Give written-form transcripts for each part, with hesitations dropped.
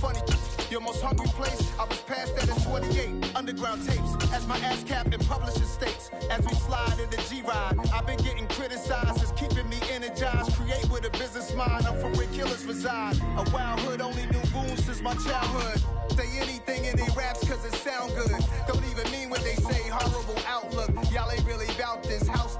funny. Your most hungry place, I was past that at 28. Underground tapes, as my ass cap in publishing states. As we slide in the G-Ride, I've been getting criticized. It's keeping me energized. Create with a business mind. I'm from where killers reside. A wild hood, only knew goons since my childhood. Say anything in they raps cause it sound good. Don't even mean what they say, horrible outlook. Y'all ain't really about this house.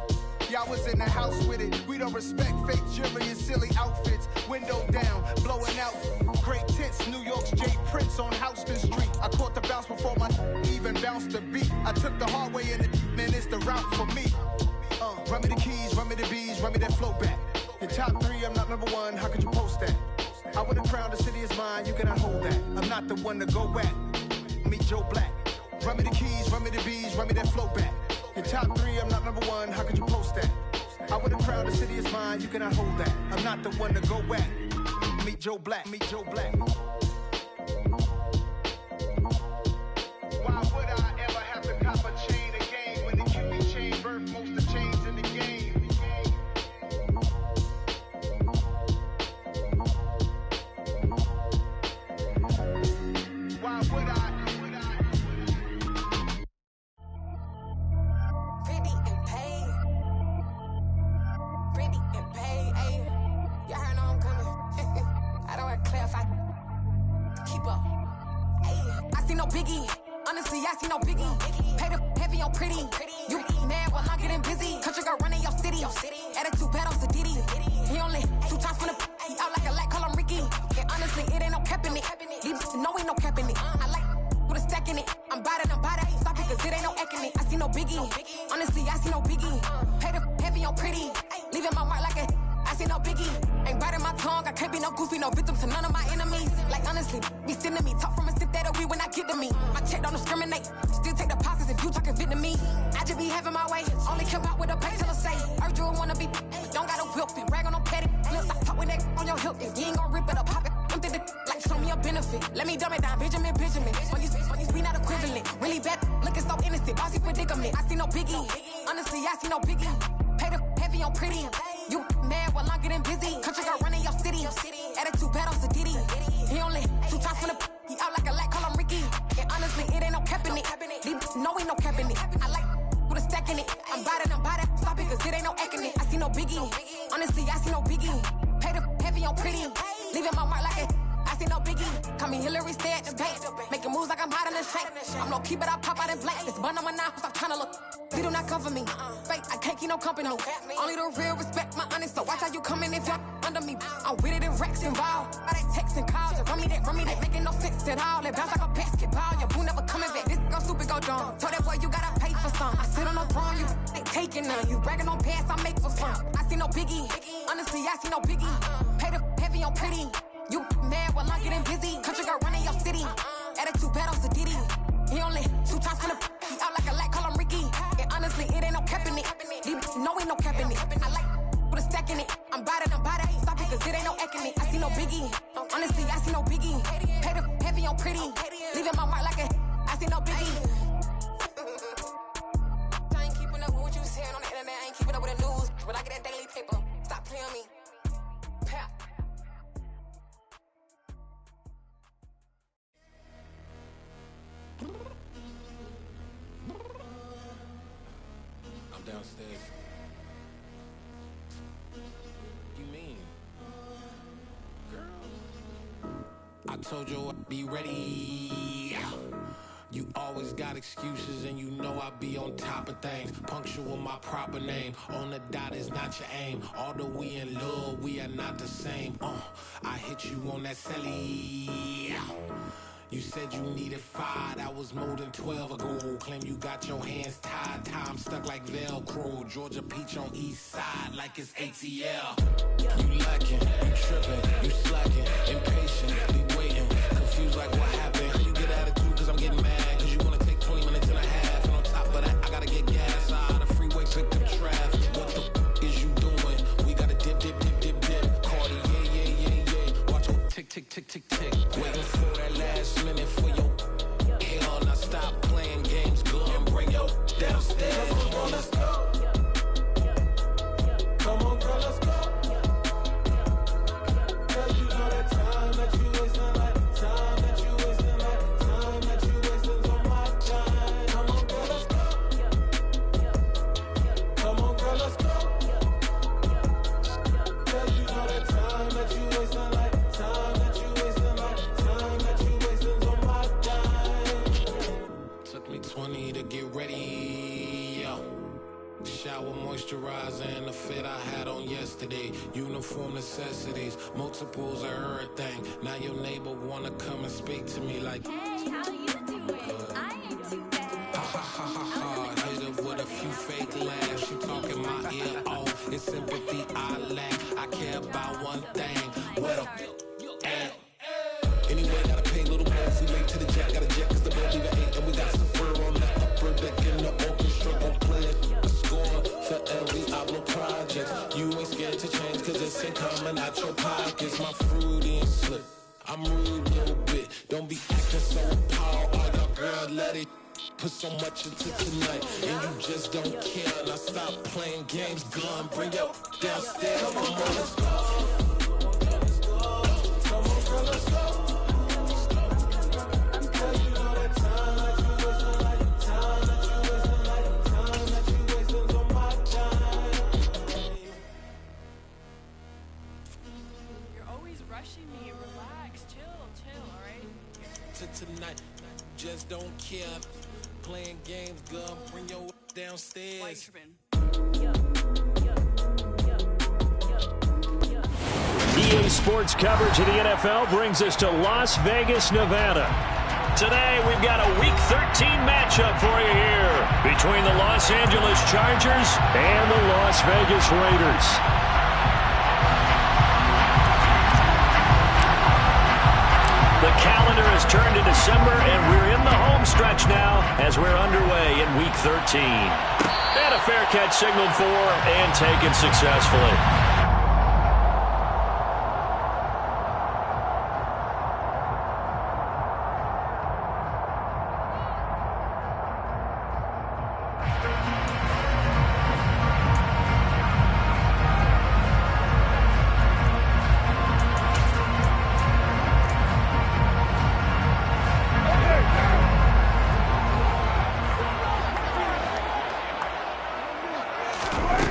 Y'all was in the house with it. We don't respect fake jewelry and silly outfits. Window down, blowing out. Great tits, New York's J. Prince on Houston Street. I caught the bounce before my even bounced the beat. I took the hard way in it, man, it's the route for me. Run me the keys, run me the bees, run me that flow back. Your top 3, I'm not number 1, how could you post that? I would've crowned the city is mine, you cannot hold that. I'm not the one to go back. Meet Joe Black. Run me the keys, run me the bees, run me that flow back. Your top 3, I'm not number 1, how could you post that? I would've crowned the city is mine, you cannot hold that. I'm not the one to go back. Meet Joe Black, meet Joe Black. Why would I ever have to cop a chain again when the QB chain birthed most of the chains in the game? Why would I? Pretty and paid. Pretty and paid, ayy. Y'all heard know I'm coming. I don't want to clarify. Keep up. Ayy. I see no biggie. Honestly, I see no biggie. Pay the heavy on pretty. You mad while I'm getting busy. Country girl running your city. Attitude bad on Diddy. He only 2 times from the he out like a lac, call him Ricky. And honestly, it ain't no cap in it. These no ain't no cap in it. I like with a stack in it. I'm bout it. Stop it, cause it ain't no acting it. I see no biggie. Honestly, I see no biggie. Pay the heavy on pretty. Leaving my mark like a I see no biggie. Ain't biting my tongue. I can't be no goofy, no victim to none of my enemies. Like honestly, be sending me talk from a sip that a weed when I get to me. My check don't discriminate. Still take deposits if you talking Vietnamese. I just be having my way. Only come out with a pay till I say. Urge you wanna be, don't gotta whip it. Rag on no petty. Flip, I talk with that on your hip. If you ain't gon' rip it or pop it, empty the like show me a benefit. Let me dumb it down, Benjamin. When you be not equivalent. Really bad, looking so innocent. Bossy predicament. I see no biggie. Honestly, I see no biggie. Pay the heavy on pretty. You mad while I'm getting busy. Country girl running your city. Attitude bad on Diddy. He only 2 times from the he out like a lac, call him Ricky. And honestly, it ain't no cap in it. These no ain't no cap in it. I like with a stack in it. I'm bout it. Stop it, cause it ain't no acting it. I see no biggie. Honestly, I see no biggie. Pay the heavy on pretty. Leaving my mark like a I see no biggie. Call me Hillary, stay at the bank. Making moves like I'm hot in the shank. I'm no keep it, I pop out in blank. This bun on my knife, stop trying to look. They do not come for me. Fake, I can't keep no company. Only the real respect my honest. So watch how you coming if y'all under me. I'm with it and Rex involved. I they text and calls. Run me that, making no sense at all. They bounce like a basketball. Your boo never coming back. This go stupid, go dumb. Told that boy you gotta pay for some. I sit on no throne, you ain't taking none. You bragging on pants, I make for fun. I see no biggie. Honestly, I see no biggie. Pay the heavy on pretty. You mad while I'm getting busy. Country girl running your city. Attitude bad on Diddy. He only 2 times from the he out like a lac, call him Ricky. And honestly, it ain't no cap in it. These no ain't no cap in it. I like with a stack in it. I'm bout it. Stop it, cause it ain't no acting it. I see no biggie. Honestly, I see no biggie. Pay the heavy on pretty. Leaving my mark like a I see no biggie. I ain't keeping up with what you saying on the internet. I ain't keeping up with the news. But I get that daily paper. Stop playing me. Pap. I'm downstairs. You mean? Girl, I told you I'd be ready. You always got excuses and you know I be on top of things. Punctual my proper name. On the dot is not your aim. Although we in love, we are not the same. I hit you on that celly. You said you needed 5, that was more than 12 ago. Claim you got your hands tied, time stuck like Velcro. Georgia Peach on east side like it's ATL. You lacking, you tripping, you slacking, impatient, be waiting, confused like what happened. You get attitude cause I'm getting mad, cause you wanna take 20 minutes and a half. And on top of that, I gotta get gas out of the freeway, pick up traffic. What the f is you doing? We gotta dip. Cardi, yeah. Watch your tick. Waiting for that last minute for your hell. Now stop playing games, go and bring your downstairs. Come on, girl, let's go. Come on, girl, let's go. Cause you know that time that you wasting like time. yesterday. Uniform necessities, multiples of everything. Now your neighbor wanna come and speak to me like, hey, how you doing? I ain't too bad. ha ha ha ha ha. Hit her with a few fake laughs. She talking my ear off. It's sympathy I lack. I care about one thing. What a at. Anyway, gotta pay little more. We late to the jack, got a jet, cause the boat leave at 8. And we got some fur on the upper deck in the orchestra. Gon' play a score for every album project. You ain't scared to change, cause it's ain't coming out your pockets. My fruity and slip. I'm rude a little bit. Don't be acting so appalled. Oh, your girl, let it put so much into tonight. And you just don't care. Now stop playing games, gun. Bring your downstairs. Come on, let's go. Come on, girl, let's go. Tonight, just don't care. Playing games, girl. Bring your downstairs. EA Sports coverage of the NFL brings us to Las Vegas, Nevada. Today, we've got a Week 13 matchup for you here between the Los Angeles Chargers and the Las Vegas Raiders. The calendar has turned to December, and we're in the home stretch now as we're underway in Week 13. And a fair catch signaled for and taken successfully.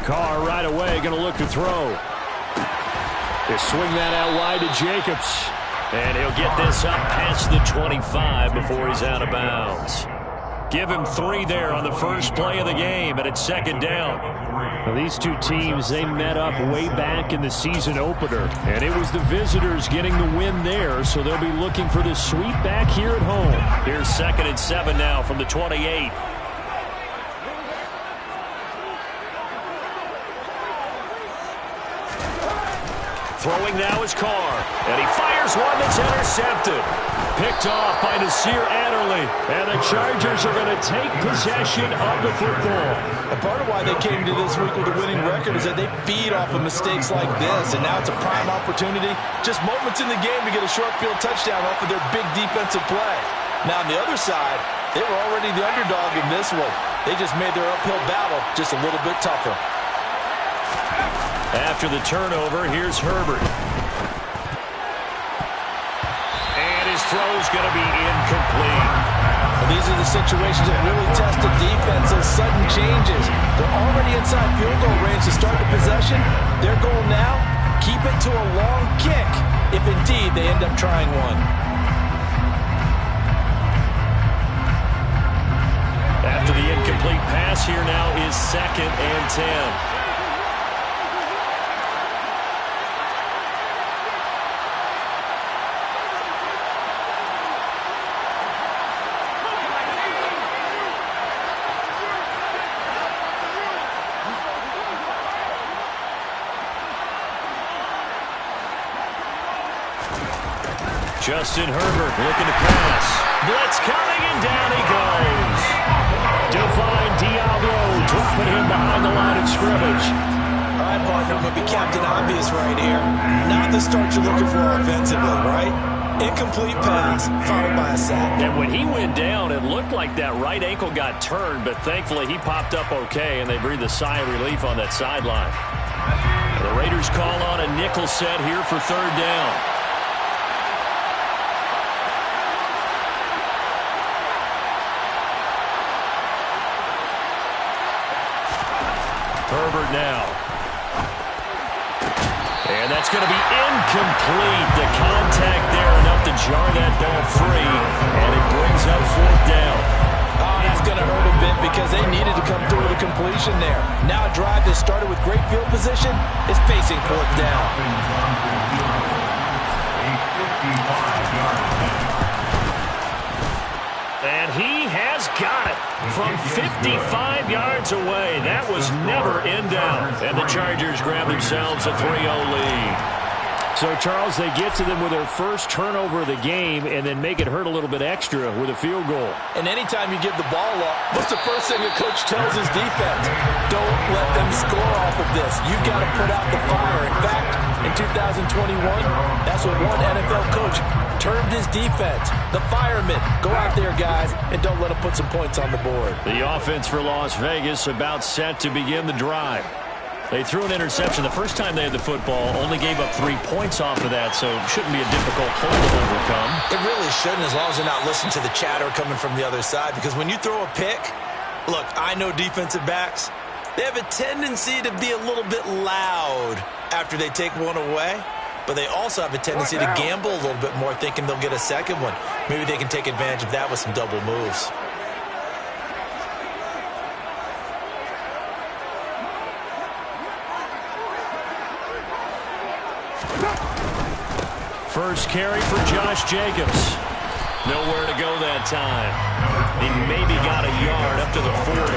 Carr right away going to look to throw. They swing that out wide to Jacobs. And he'll get this up past the 25 before he's out of bounds. Give him 3 there on the first play of the game, and it's second down. Now, these two teams, they met up way back in the season opener, and it was the visitors getting the win there, so they'll be looking for the sweep back here at home. Here's 2nd and 7 now from the 28. Throwing now is Carr, and he fires one that's intercepted. Picked off by Nasir Adderley, and the Chargers are going to take possession of the football. A part of why they came to this week with a winning record is that they feed off of mistakes like this, and now it's a prime opportunity, just moments in the game to get a short field touchdown off of their big defensive play. Now on the other side, they were already the underdog in this one. They just made their uphill battle just a little bit tougher. After the turnover, here's Herbert. And his throw's going to be incomplete. Well, these are the situations that really test the defense. Those sudden changes. They're already inside field goal range to start the possession. Their goal now, keep it to a long kick, if indeed they end up trying one. After the incomplete pass, here now is 2nd and 10. Justin Herbert looking to pass. Blitz coming, and down he goes. Divine Diablo dropping him behind the line of scrimmage. All right, partner, I'm going to be Captain Obvious right here. Not the start you're looking for offensively, right? Incomplete pass, followed by a sack. And when he went down, it looked like that right ankle got turned, but thankfully he popped up okay, and they breathed a sigh of relief on that sideline. The Raiders call on a nickel set here for 3rd down. Herbert now. And that's going to be incomplete. The contact there enough to jar that ball free, and it brings up 4th down. Oh, that's going to hurt a bit because they needed to come through with a completion there. Now a drive that started with great field position is facing fourth down. And he has got it from 55 yards away. That was never in down. And the Chargers grab themselves a 3-0 lead. So, Charles, they get to them with their first turnover of the game and then make it hurt a little bit extra with a field goal. And anytime you give the ball up, what's the first thing a coach tells his defense? Don't let them score off of this. You've got to put out the fire. In fact, in 2021, that's what one NFL coach termed his defense. The firemen. Go out there, guys, and don't let them put some points on the board. The offense for Las Vegas about set to begin the drive. They threw an interception the first time they had the football, only gave up 3 points off of that, so it shouldn't be a difficult hole to overcome. It really shouldn't, as long as they're not listening to the chatter coming from the other side, because when you throw a pick, look, I know defensive backs, they have a tendency to be a little bit loud after they take one away, but they also have a tendency to gamble a little bit more, thinking they'll get a second one. Maybe they can take advantage of that with some double moves. First carry for Josh Jacobs. Nowhere to go that time. He maybe got a yard up to the 40.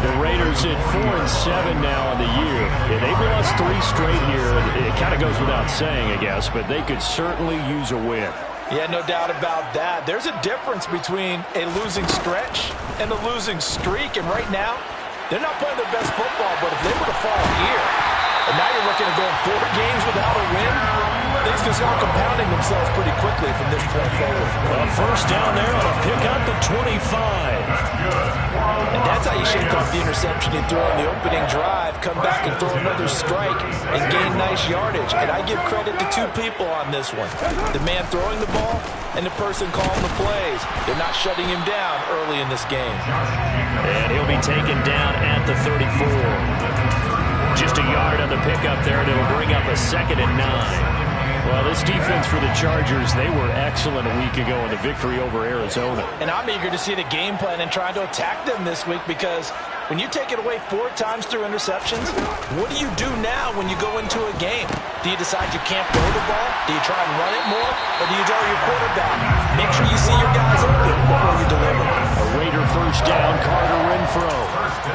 The Raiders at 4-7 now on the year. Yeah, they've lost 3 straight here. It kind of goes without saying, I guess, but they could certainly use a win. Yeah, no doubt about that. There's a difference between a losing stretch and a losing streak, and right now, they're not playing their best football, but if they were to fall here, and now you're looking at going 4 games without a win, things can start compounding themselves pretty quickly from this point forward. First down there on a pickup at 25. And that's how you shake off the interception you throw in the opening drive, come back and throw another strike and gain nice yardage. And I give credit to 2 people on this one. The man throwing the ball and the person calling the plays. They're not shutting him down early in this game. And he'll be taken down at the 34. Just a yard on the pickup there, and it'll bring up a 2nd and 9. Well, this defense for the Chargers, they were excellent a week ago in the victory over Arizona. And I'm eager to see the game plan and trying to attack them this week, because when you take it away 4 times through interceptions, what do you do now when you go into a game? Do you decide you can't throw the ball? Do you try and run it more? Or do you draw your quarterback? Make sure you see your guys open before you deliver. A Raider first down, Carter Renfro.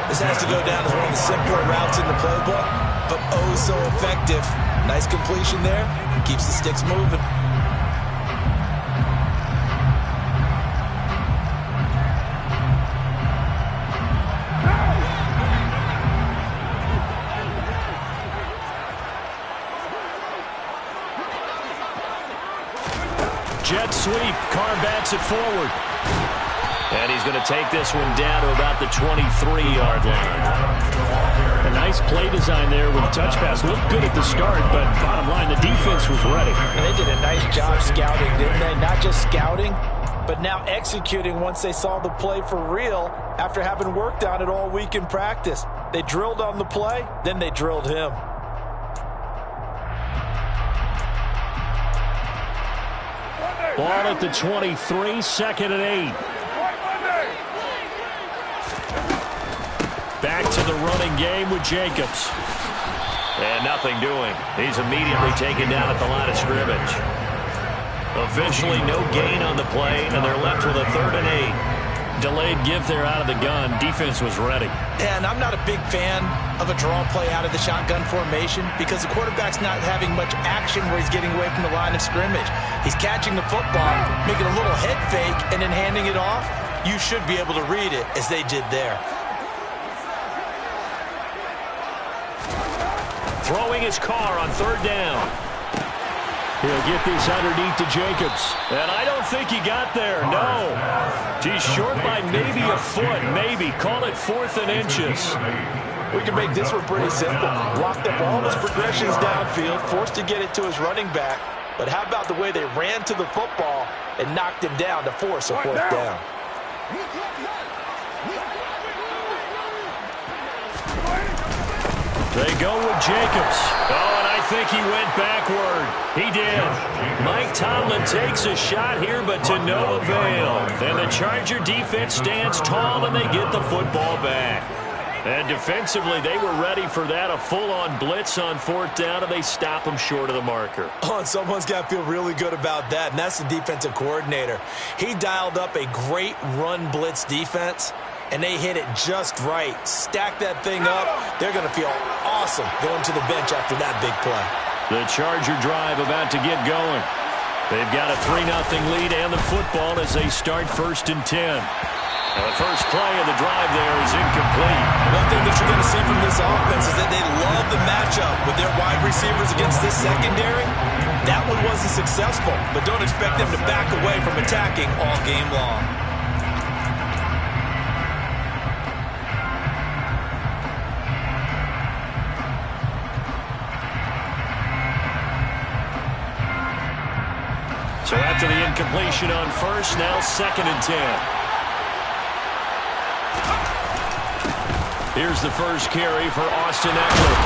This has to go down as one of the simpler routes in the playbook, but oh so effective. Nice completion there. Keeps the sticks moving. Jet sweep. Carr bats it forward. And he's going to take this one down to about the 23-yard line. A nice play design there with a touch pass. Looked good at the start, but bottom line, the defense was ready. And they did a nice job scouting, didn't they? Not just scouting, but now executing once they saw the play for real after having worked on it all week in practice. They drilled on the play, then they drilled him. Ball at the 23, 2nd and 8. Back to the running game with Jacobs. And nothing doing. He's immediately taken down at the line of scrimmage. Officially no gain on the play, and they're left with a 3rd and 8. Delayed give there out of the gun. Defense was ready. And I'm not a big fan of a draw play out of the shotgun formation because the quarterback's not having much action where he's getting away from the line of scrimmage. He's catching the football, making a little head fake, and then handing it off. You should be able to read it as they did there. Throwing his car on 3rd down. He'll get this underneath to Jacobs. And I don't think he got there, no. He's short by maybe a foot, maybe. Call it 4th and inches. We can make this one pretty simple. Locked up all his progressions downfield, forced to get it to his running back. But how about the way they ran to the football and knocked him down to force a 4th down? They go with Jacobs. Oh, and I think he went backward. He did. Mike Tomlin takes a shot here, but to no avail. And the Charger defense stands tall, and they get the football back. And defensively, they were ready for that, a full-on blitz on 4th down, and they stop them short of the marker. Oh, and someone's got to feel really good about that, and that's the defensive coordinator. He dialed up a great run blitz defense, and they hit it just right. Stack that thing up. They're going to feel awesome going to the bench after that big play. The Charger drive about to get going. They've got a 3-0 lead and the football as they start 1st and 10. Now the first play of the drive there is incomplete. One thing that you're going to see from this offense is that they love the matchup with their wide receivers against this secondary. That one wasn't successful, but don't expect them to back away from attacking all game long. So after the incompletion on 1st, now 2nd and 10. Here's the first carry for Austin Eckler.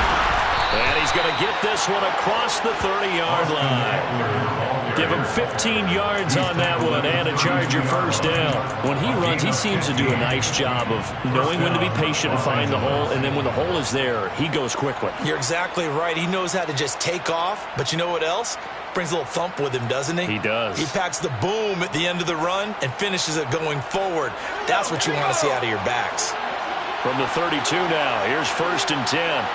And he's going to get this one across the 30-yard line. Give him 15 yards on that one and a Charger 1st down. When he runs, he seems to do a nice job of knowing when to be patient and find the hole, and then when the hole is there, he goes quickly. You're exactly right. He knows how to just take off, but you know what else? Brings a little thump with him, doesn't he? He does. He packs the boom at the end of the run and finishes it going forward. That's what you want to see out of your backs. From the 32 now, here's 1st and 10.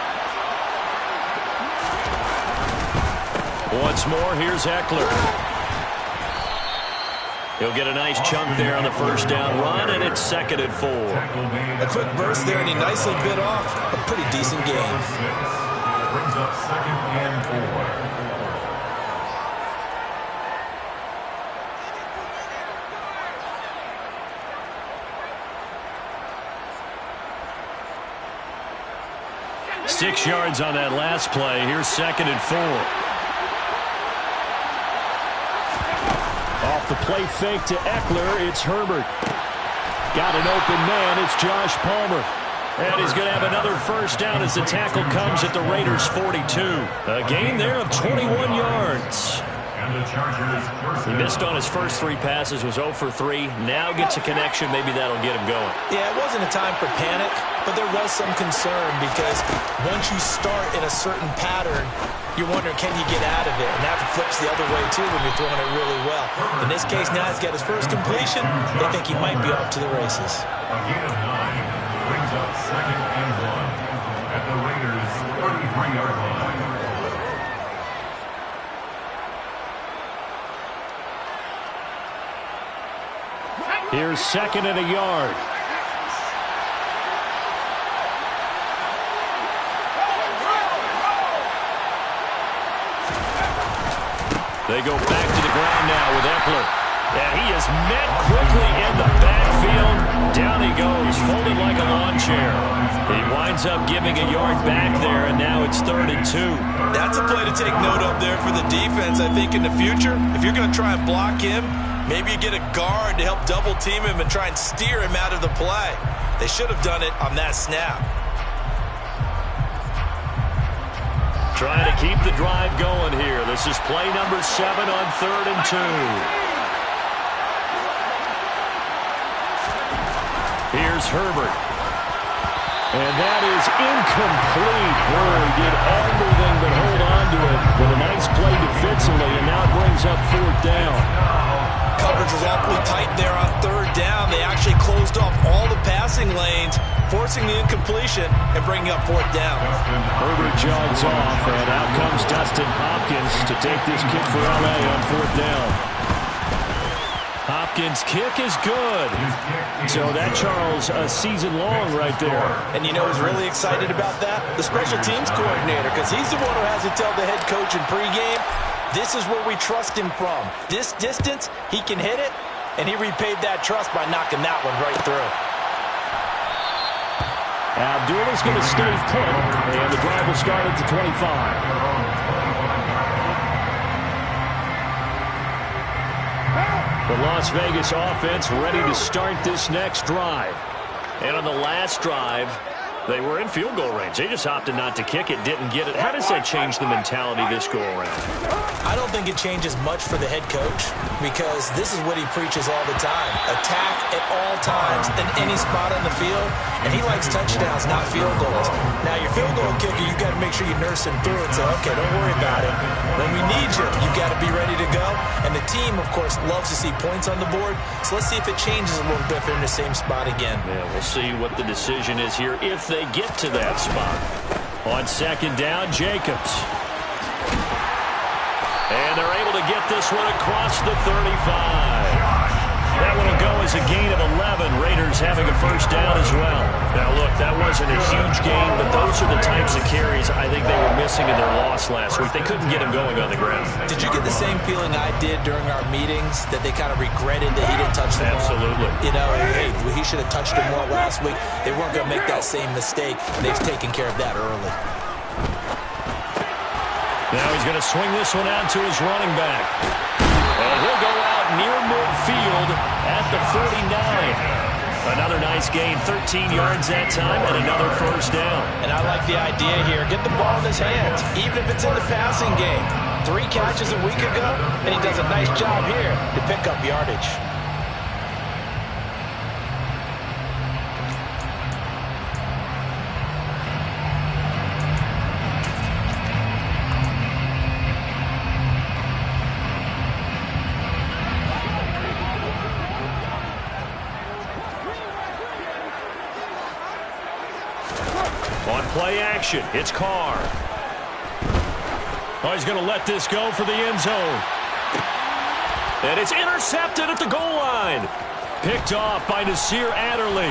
Once more, here's Eckler. He'll get a nice chunk there on the 1st down run, and it's 2nd and 4. A quick burst there, and he nicely bit off a pretty decent game. Brings up 2nd and 4. Six yards on that last play. Here's 2nd and 4. Off the play fake to Eckler, it's Herbert. Got an open man, it's Josh Palmer. And he's going to have another 1st down as the tackle comes at the Raiders' 42. A gain there of 21 yards. He missed on his first 3 passes, was 0 for 3. Now gets a connection. Maybe that'll get him going. Yeah, it wasn't a time for panic, but there was some concern because once you start in a certain pattern, you're wondering, can you get out of it? And that flips the other way, too, when you're throwing it really well. In this case, now he's got his first completion. They think he might be off to the races. A gain of 9 brings up 2nd and 1 at the Raiders' 33-yard line. Here's 2nd and a yard. They go back to the ground now with Eckler. And he is met quickly in the backfield. Down he goes, folded like a lawn chair. He winds up giving a yard back there, and now it's 3rd and 2. That's a play to take note of there for the defense, I think, in the future. If you're going to try and block him, maybe you get a guard to help double-team him and try and steer him out of the play. They should have done it on that snap. Trying to keep the drive going here. This is play number 7 on 3rd and 2. Here's Herbert. And that is incomplete. He did everything but hold on to it with a nice play defensively, and now it brings up 4th down. Coverage was awfully tight there on 3rd down. They actually closed off all the passing lanes, forcing the incompletion and bringing up 4th down. Herbert jogs off, and out comes Dustin Hopkins to take this kick for L.A. on 4th down. Hopkins' kick is good. So that, Charles, a season long right there. And you know who's really excited about that? The special teams coordinator, because he's the one who has to tell the head coach in pregame, this is where we trust him from. This distance, he can hit it, and he repaid that trust by knocking that one right through. Abdullah's going to stay put, and the drive will start at the 25. The Las Vegas offense ready to start this next drive. And on the last drive, They were in field goal range. They just opted not to kick it, didn't get it. How does that change the mentality this go around? I don't think it changes much for the head coach because this is what he preaches all the time. Attack at all times in any spot on the field, and he likes touchdowns, not field goals. Now, your field goal kicker, you got to make sure you nurse him through and say, okay, don't worry about it. When we need you, you got to be ready to go. And the team, of course, loves to see points on the board, so let's see if it changes a little bit if they're in the same spot again. Yeah, we'll see what the decision is here if they get to that spot. On second down, Jacobs. And they're able to get this one across the 35. That one will go as a gain of 11. Raiders having a first down as well. Now, look, that wasn't a huge gain, but those are the types of carries I think they were missing in their loss last week. They couldn't get him going on the ground. Did you get the same feeling I did during our meetings, that they kind of regretted that he didn't touch the ball? Absolutely. You know, hey, he should have touched him more last week. They weren't going to make that same mistake, and they've taken care of that early. Now he's going to swing this one out to his running back. And he'll go out near midfield at the 49. Another nice gain, 13 yards that time, and another first down. And I like the idea here. Get the ball in his hands, even if it's in the passing game. 3 catches a week ago, and he does a nice job here to pick up yardage. On play action, it's Carr. Oh, he's going to let this go for the end zone. And it's intercepted at the goal line. Picked off by Nasir Adderley.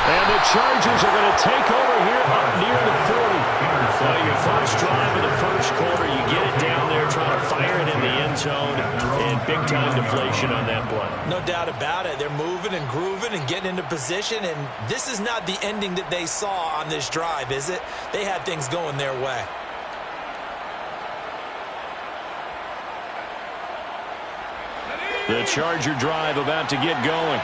And the Chargers are going to take over here up near the 40. Well, your first drive of the first quarter, you get it down there, trying to fire it in the end zone, and big-time deflation on that play. No doubt about it. They're moving and grooving and getting into position, and this is not the ending that they saw on this drive, is it? They had things going their way. The Charger drive about to get going.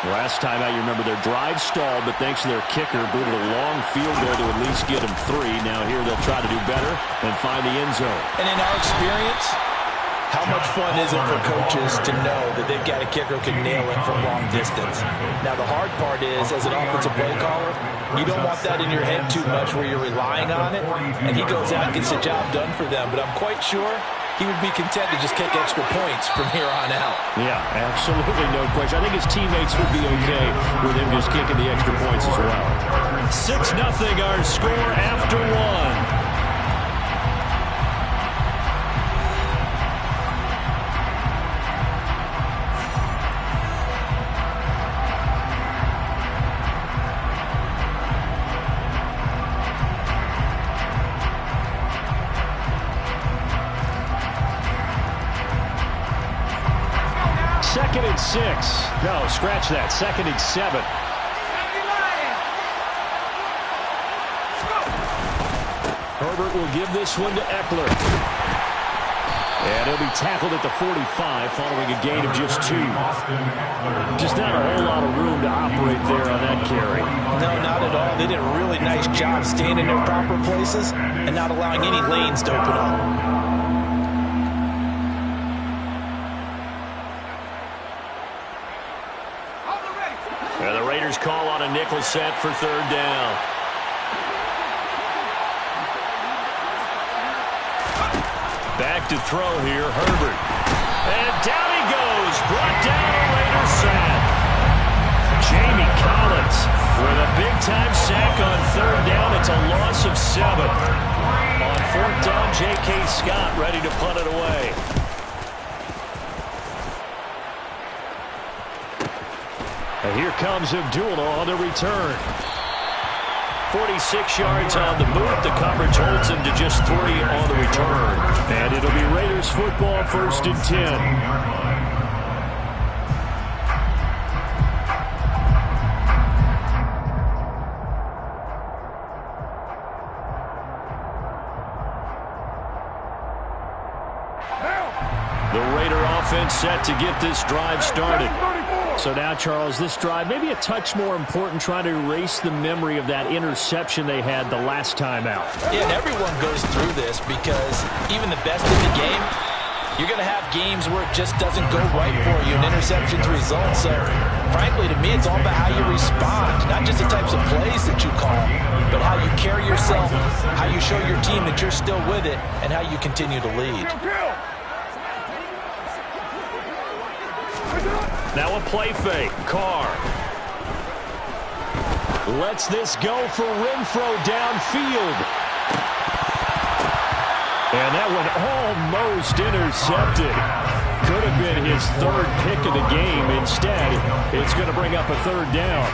Last time out, you remember their drive stalled, but thanks to their kicker, booted a long field goal to at least get them 3. Now here they'll try to do better and find the end zone. And in our experience, how much fun is it for coaches to know that they've got a kicker who can nail it from long distance? Now, the hard part is, as an offensive play caller, you don't want that in your head too much where you're relying on it, and he goes out and gets the job done for them. But I'm quite sure he would be content to just kick extra points from here on out. Yeah, absolutely no question. I think his teammates would be okay with him just kicking the extra points as well. 6-0 our score after 1. Second and 6. No, scratch that. Second and 7. Herbert will give this one to Eckler. And he'll be tackled at the 45 following a gain of just 2. Just not a whole lot of room to operate there on that carry. No, not at all. They did a really nice job staying in their proper places and not allowing any lanes to open up. And the Raiders call on a nickel set for 3rd down. Back to throw here, Herbert. And down he goes, brought down a Raiders sack. Jamie Collins with a big-time sack on 3rd down. It's a loss of 7. On 4th down, J.K. Scott ready to punt it away. And here comes Abdullah on the return. 46 yards on the move. The coverage holds him to just 3 on the return. And it'll be Raiders football, 1st and 10. The Raider offense set to get this drive started. So now, Charles, this drive maybe a touch more important, trying to erase the memory of that interception they had the last time out. Yeah, and everyone goes through this because even the best in the game, you're going to have games where it just doesn't go right for you, and interceptions result. So, frankly, to me, it's all about how you respond, not just the types of plays that you call, but how you carry yourself, how you show your team that you're still with it, and how you continue to lead. Now a play fake. Carr lets this go for Renfro downfield. And that one almost intercepted. Could have been his third pick of the game. Instead, it's going to bring up a third down.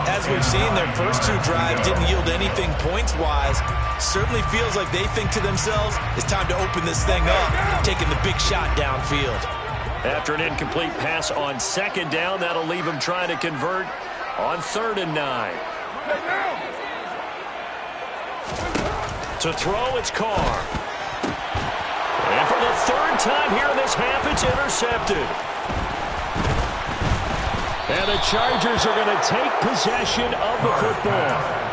As we've seen, their first two drives didn't yield anything points-wise. Certainly feels like they think to themselves, it's time to open this thing up, taking the big shot downfield. After an incomplete pass on second down, that'll leave him trying to convert on 3rd and 9. To throw, it's Carr. And for the third time here in this half, it's intercepted. And the Chargers are going to take possession of the football.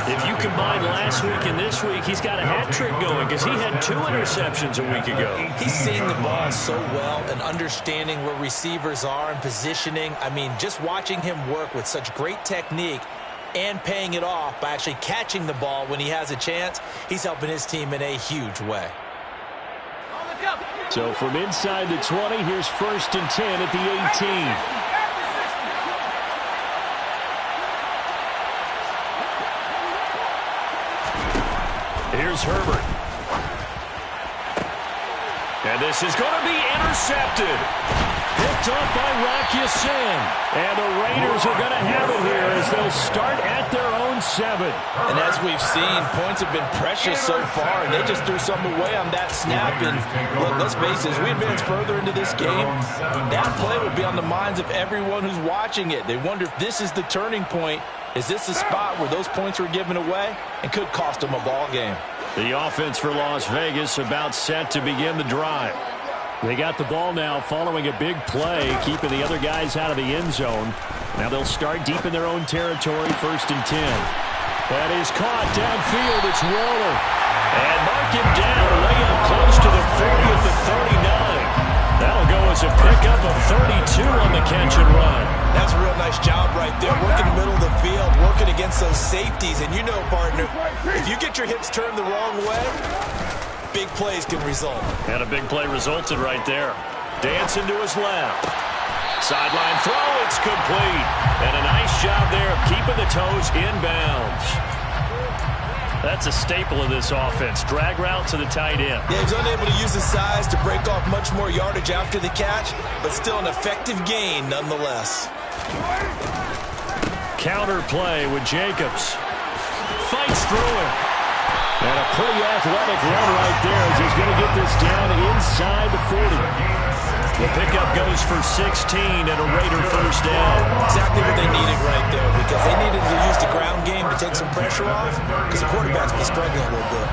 If you combine last week and this week, he's got a hat trick going because he had 2 interceptions a week ago. He's seeing the ball so well and understanding where receivers are and positioning. I mean, just watching him work with such great technique and paying it off by actually catching the ball when he has a chance, he's helping his team in a huge way. So from inside the 20, here's 1st and 10 at the 18. Here's Herbert. And this is going to be intercepted. Picked off by Rock Ya-Sin. And the Raiders are going to have it here as they'll start at their own 7. And as we've seen, points have been precious so far, and they just threw something away on that snap. And look, let's face it, as we advance further into this game, that play will be on the minds of everyone who's watching it. They wonder if this is the turning point. Is this the spot where those points were given away and could cost them a ball game? The offense for Las Vegas about set to begin the drive. They got the ball now following a big play, keeping the other guys out of the end zone. Now they'll start deep in their own territory, 1st and 10. That is caught downfield. It's Waller. And mark him down way up close to the 40 at the 39. That'll go as a pickup of 32 on the catch and run. That's a real nice job right there, working the middle of the field, working against those safeties. And you know, partner, if you get your hips turned the wrong way, big plays can result. And a big play resulted right there. Dancing to his left. Sideline throw, it's complete. And a nice job there of keeping the toes inbounds. That's a staple of this offense. Drag route to the tight end. Yeah, he's unable to use his size to break off much more yardage after the catch, but still an effective gain nonetheless. Counter play with Jacobs. Fights through him. And a pretty athletic run right there as he's going to get this down inside the 40. The pickup goes for 16 and a Raider first down. Exactly what they needed right there, because they needed to use the ground game to take some pressure off, because the quarterback's been struggling a little bit.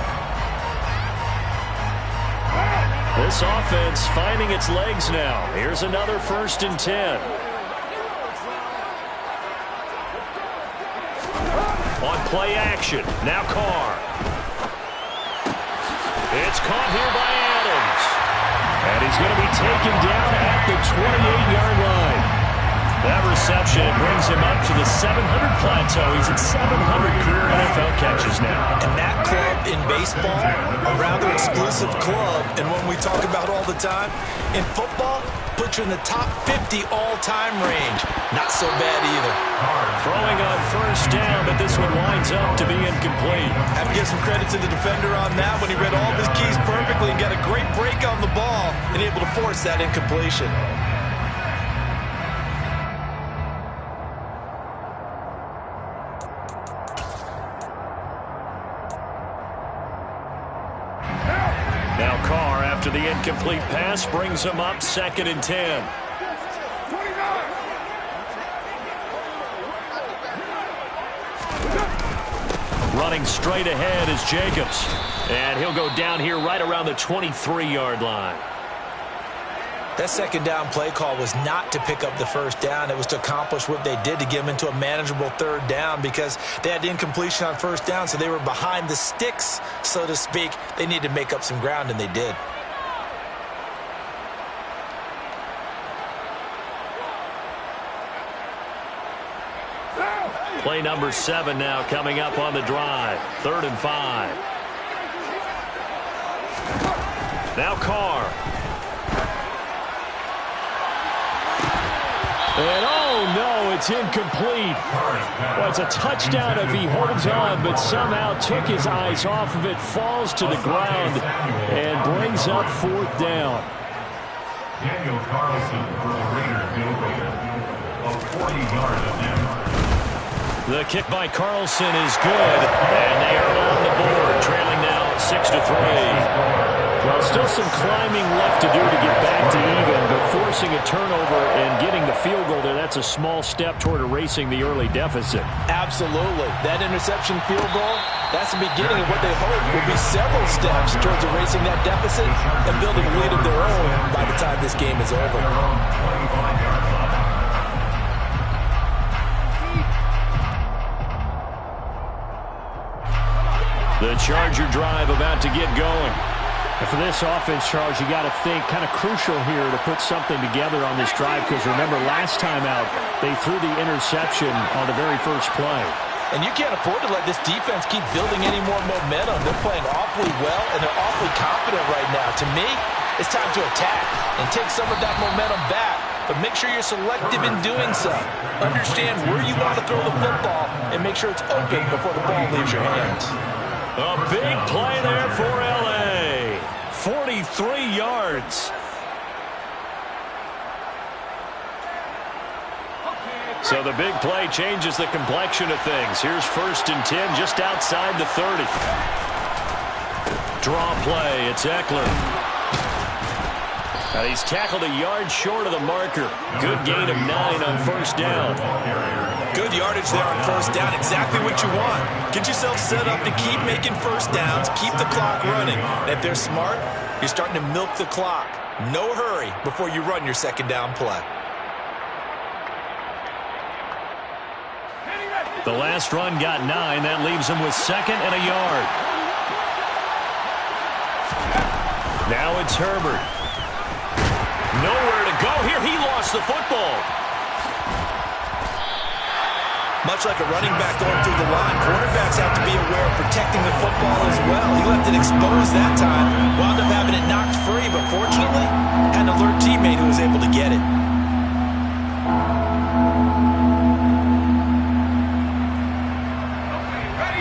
This offense finding its legs now. Here's another 1st and 10. On play action. Now Carr. It's caught here by Adams. And he's going to be taken down at the 28-yard line. That reception brings him up to the 700 plateau. He's at 700 career NFL catches now. And that club in baseball, a rather exclusive club, and one we talk about all the time. In football, puts you in the top 50 all-time range. Not so bad either. Throwing on 1st down, but this one winds up to be incomplete. Have to give some credit to the defender on that when he read all of his keys perfectly and got a great break on the ball and able to force that incompletion. Now Carr, after the incomplete pass, brings him up 2nd and 10. Running straight ahead is Jacobs. And he'll go down here right around the 23-yard line. That second down play call was not to pick up the first down. It was to accomplish what they did, to get them into a manageable third down, because they had incompletion on first down, so they were behind the sticks, so to speak. They needed to make up some ground, and they did. Play number 7 now coming up on the drive. 3rd and 5. Now Carr. And oh no, it's incomplete. Well, it's a touchdown if he holds on, but somehow took his eyes off of it, falls to the ground, and brings up 4th down. Daniel Carlson for the Raiders field goal of 40 yards of them. The kick by Carlson is good, and they are on the board, trailing now 6-3. Well, still some climbing left to do to get back to even, but forcing a turnover and getting the field goal there, that's a small step toward erasing the early deficit. Absolutely. That interception field goal, that's the beginning of what they hope will be several steps towards erasing that deficit and building a lead of their own by the time this game is over. The Charger drive about to get going. And for this offense, Charles, you got to think kind of crucial here to put something together on this drive, because remember last time out they threw the interception on the very first play. And you can't afford to let this defense keep building any more momentum. They're playing awfully well, and they're awfully confident right now. To me, it's time to attack and take some of that momentum back. But make sure you're selective in doing so. Understand where you want to throw the football and make sure it's open before the ball leaves your hands. A big play there for L.A. 43 yards. So the big play changes the complexion of things. Here's 1st and 10 just outside the 30. Draw play. It's Eckler. And he's tackled a yard short of the marker. Good gain of 9 on 1st down. Good yardage there on 1st down. Exactly what you want. Get yourself set up to keep making 1st downs. Keep the clock running. And if they're smart, you're starting to milk the clock. No hurry before you run your 2nd down play. The last run got 9. That leaves him with 2nd and a yard. Now it's Herbert. Nowhere to go here. He lost the football. Much like a running back going through the line, quarterbacks have to be aware of protecting the football as well. He left it exposed that time. Wound up having it knocked free, but fortunately, had an alert teammate who was able to get it.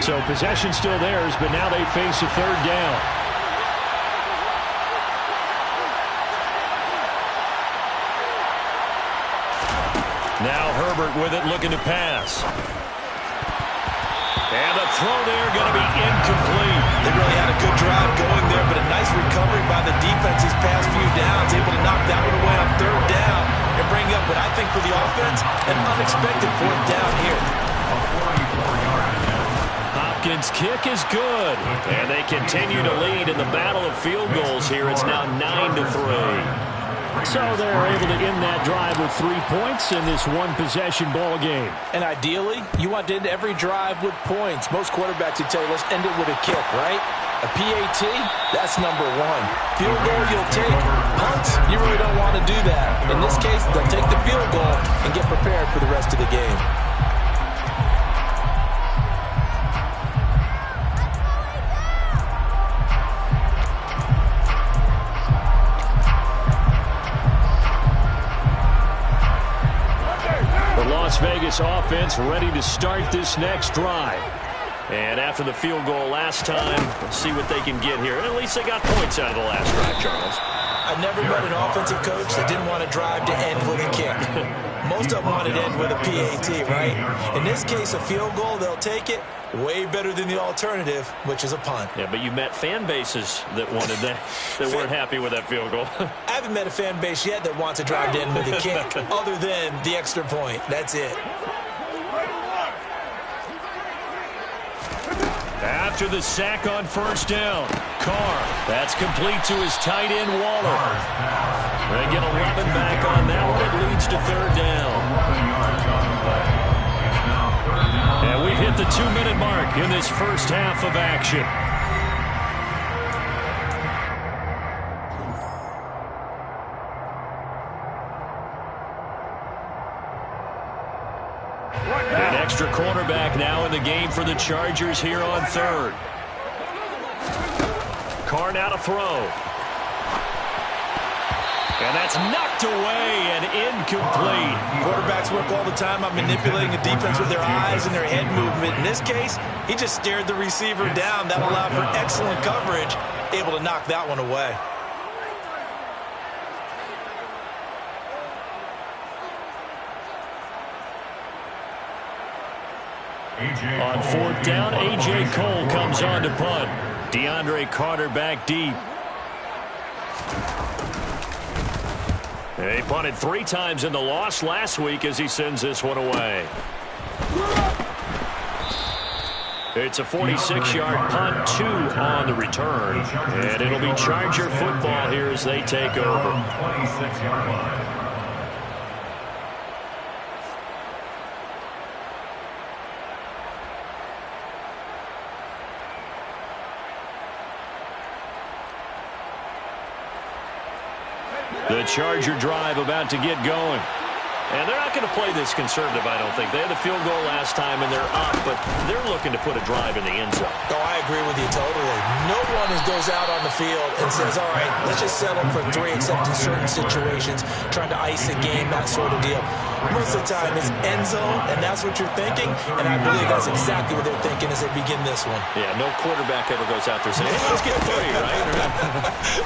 So possession still theirs, but now they face a 3rd down. Now Herbert with it, looking to pass. And the throw there going to be incomplete. They really had a good drive going there, but a nice recovery by the defense these past few downs, able to knock that one away on 3rd down and bring up what I think for the offense, an unexpected 4th down here. Hopkins' kick is good, and they continue to lead in the battle of field goals here. It's now 9-3. So they're able to end that drive with 3 points in this one-possession ball game. And ideally, you want to end every drive with points. Most quarterbacks would tell you, let's end it with a kick, right? A PAT, that's number 1. Field goal you'll take. Punts, you really don't want to do that. In this case, they'll take the field goal and get prepared for the rest of the game. Las Vegas offense ready to start this next drive. And after the field goal last time, let's see what they can get here. At least they got points out of the last drive, Charles. I've never met an offensive coach that didn't want to drive to end with a kick. Most of them want to end with a PAT, right? In this case, a field goal, they'll take it. Way better than the alternative, which is a punt. Yeah, but you met fan bases that wanted that, that weren't happy with that field goal. I haven't met a fan base yet that wants to drive to end with a kick, other than the extra point. That's it. Out after the sack on first down. Carr, that's complete to his tight end, Waller. They get 11 back on that one. It leads to third down. And we've hit the 2-minute mark in this first half of action. An extra cornerback now in the game for the Chargers here on third. Carr now to throw. And that's knocked away and incomplete. Quarterbacks work all the time on manipulating the defense with their eyes and their head movement. In this case, he just stared the receiver down. That allowed for excellent coverage, able to knock that one away. On fourth down, A.J. Cole comes on to punt. DeAndre Carter back deep. He punted 3 times in the loss last week as he sends this one away. It's a 46-yard punt, 2 on the return. And it'll be Charger football here as they take over. 26-yard line. The Charger drive about to get going. And they're not going to play this conservative, I don't think. They had the field goal last time, and they're up, but they're looking to put a drive in the end zone. Oh, I agree with you totally. No one goes out on the field and says, all right, let's just settle for 3, except in certain situations, trying to ice a game, that sort of deal. Most of the time, it's end zone, and that's what you're thinking, and I believe that's exactly what they're thinking as they begin this one. Yeah, no quarterback ever goes out there saying, hey, let's get 3, right?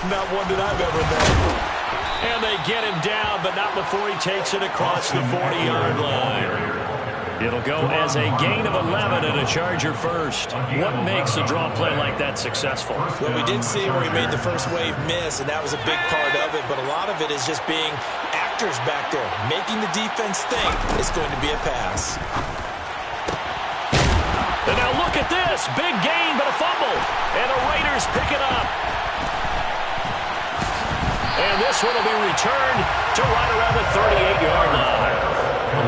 Not one that I've ever known. And they get him down, but not before he takes it across the 40-yard line. It'll go as a gain of 11 and a Charger first. What makes a draw play like that successful? Well, we did see where he made the first wave miss, and that was a big part of it, but a lot of it is just being actors back there, making the defense think it's going to be a pass. And now look at this. Big gain, but a fumble. And the Raiders pick it up. And this one will be returned to right around the 38-yard line.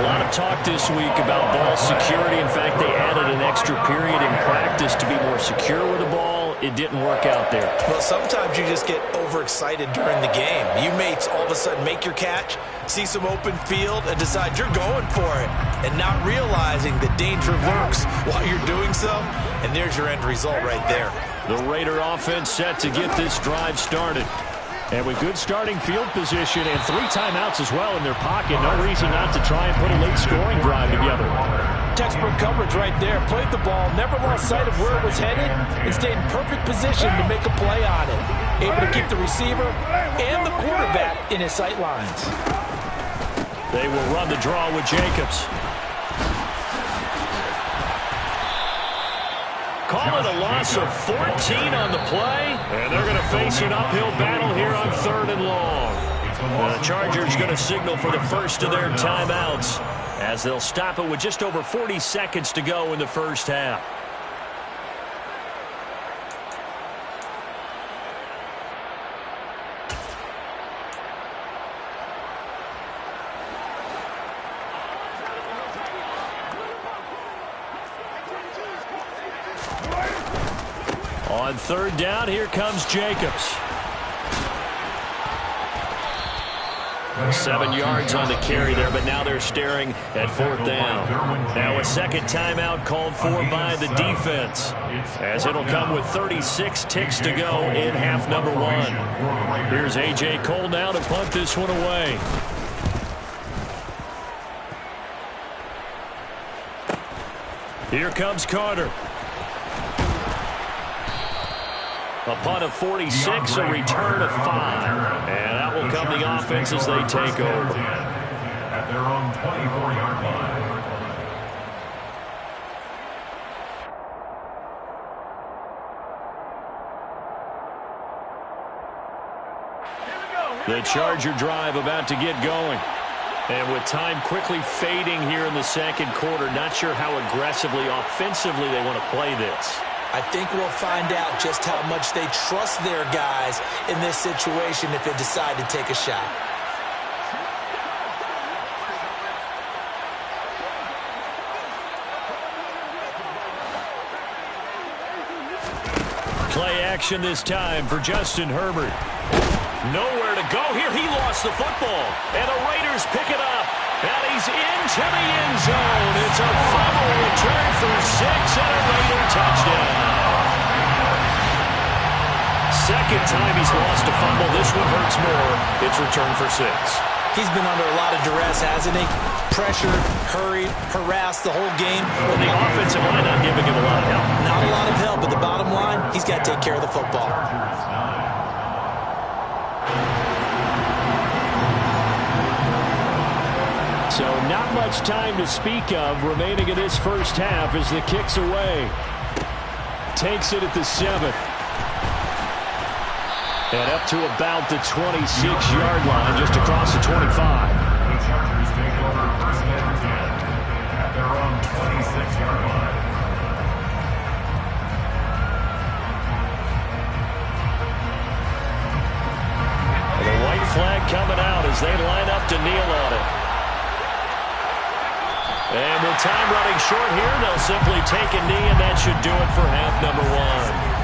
A lot of talk this week about ball security. In fact, they added an extra period in practice to be more secure with the ball. It didn't work out there. Well, sometimes you just get overexcited during the game. You may all of a sudden make your catch, see some open field, and decide you're going for it, and not realizing the danger lurks while you're doing so. And there's your end result right there. The Raider offense set to get this drive started. And with good starting field position and 3 timeouts as well in their pocket, no reason not to try and put a late scoring drive together. Textbook coverage right there. Played the ball, never lost sight of where it was headed, and stayed in perfect position to make a play on it. Able to keep the receiver and the quarterback in his sight lines. They will run the draw with Jacobs. Call it a loss of 14 on the play, and they're going to face an uphill battle here on 3rd and long. The Chargers going to signal for the first of their timeouts as they'll stop it with just over 40 seconds to go in the first half. On 3rd down, here comes Jacobs. 7 yards on the carry there, but now they're staring at 4th down. Now a second timeout called for by the defense, as it'll come with 36 ticks to go in half number 1. Here's A.J. Cole now to punt this one away. Here comes Carter. A punt of 46, a return of 5. And that will come the offense as they take over. At their own 24-yard line. The Charger drive about to get going. And with time quickly fading here in the second quarter, not sure how aggressively, offensively they want to play this. I think we'll find out just how much they trust their guys in this situation if they decide to take a shot. Play action this time for Justin Herbert. Nowhere to go here. He lost the football. And the Raiders pick it up. And he's into the end zone. It's a fumble return for 6 and a Raider touchdown. Second time he's lost a fumble. This one hurts more. It's returned for 6. He's been under a lot of duress, hasn't he? Pressured, hurried, harassed the whole game. Well, the offensive line not giving him a lot of help. Not a lot of help, but the bottom line, he's got to take care of the football. So not much time to speak of remaining in this first half as the kick's away. Takes it at the 7. And up to about the 26-yard line, just across the 25. The Chargers take over first and 10 at their own 26-yard line. The white flag coming out as they line up to kneel on it. And with time running short here, they'll simply take a knee, and that should do it for half number 1.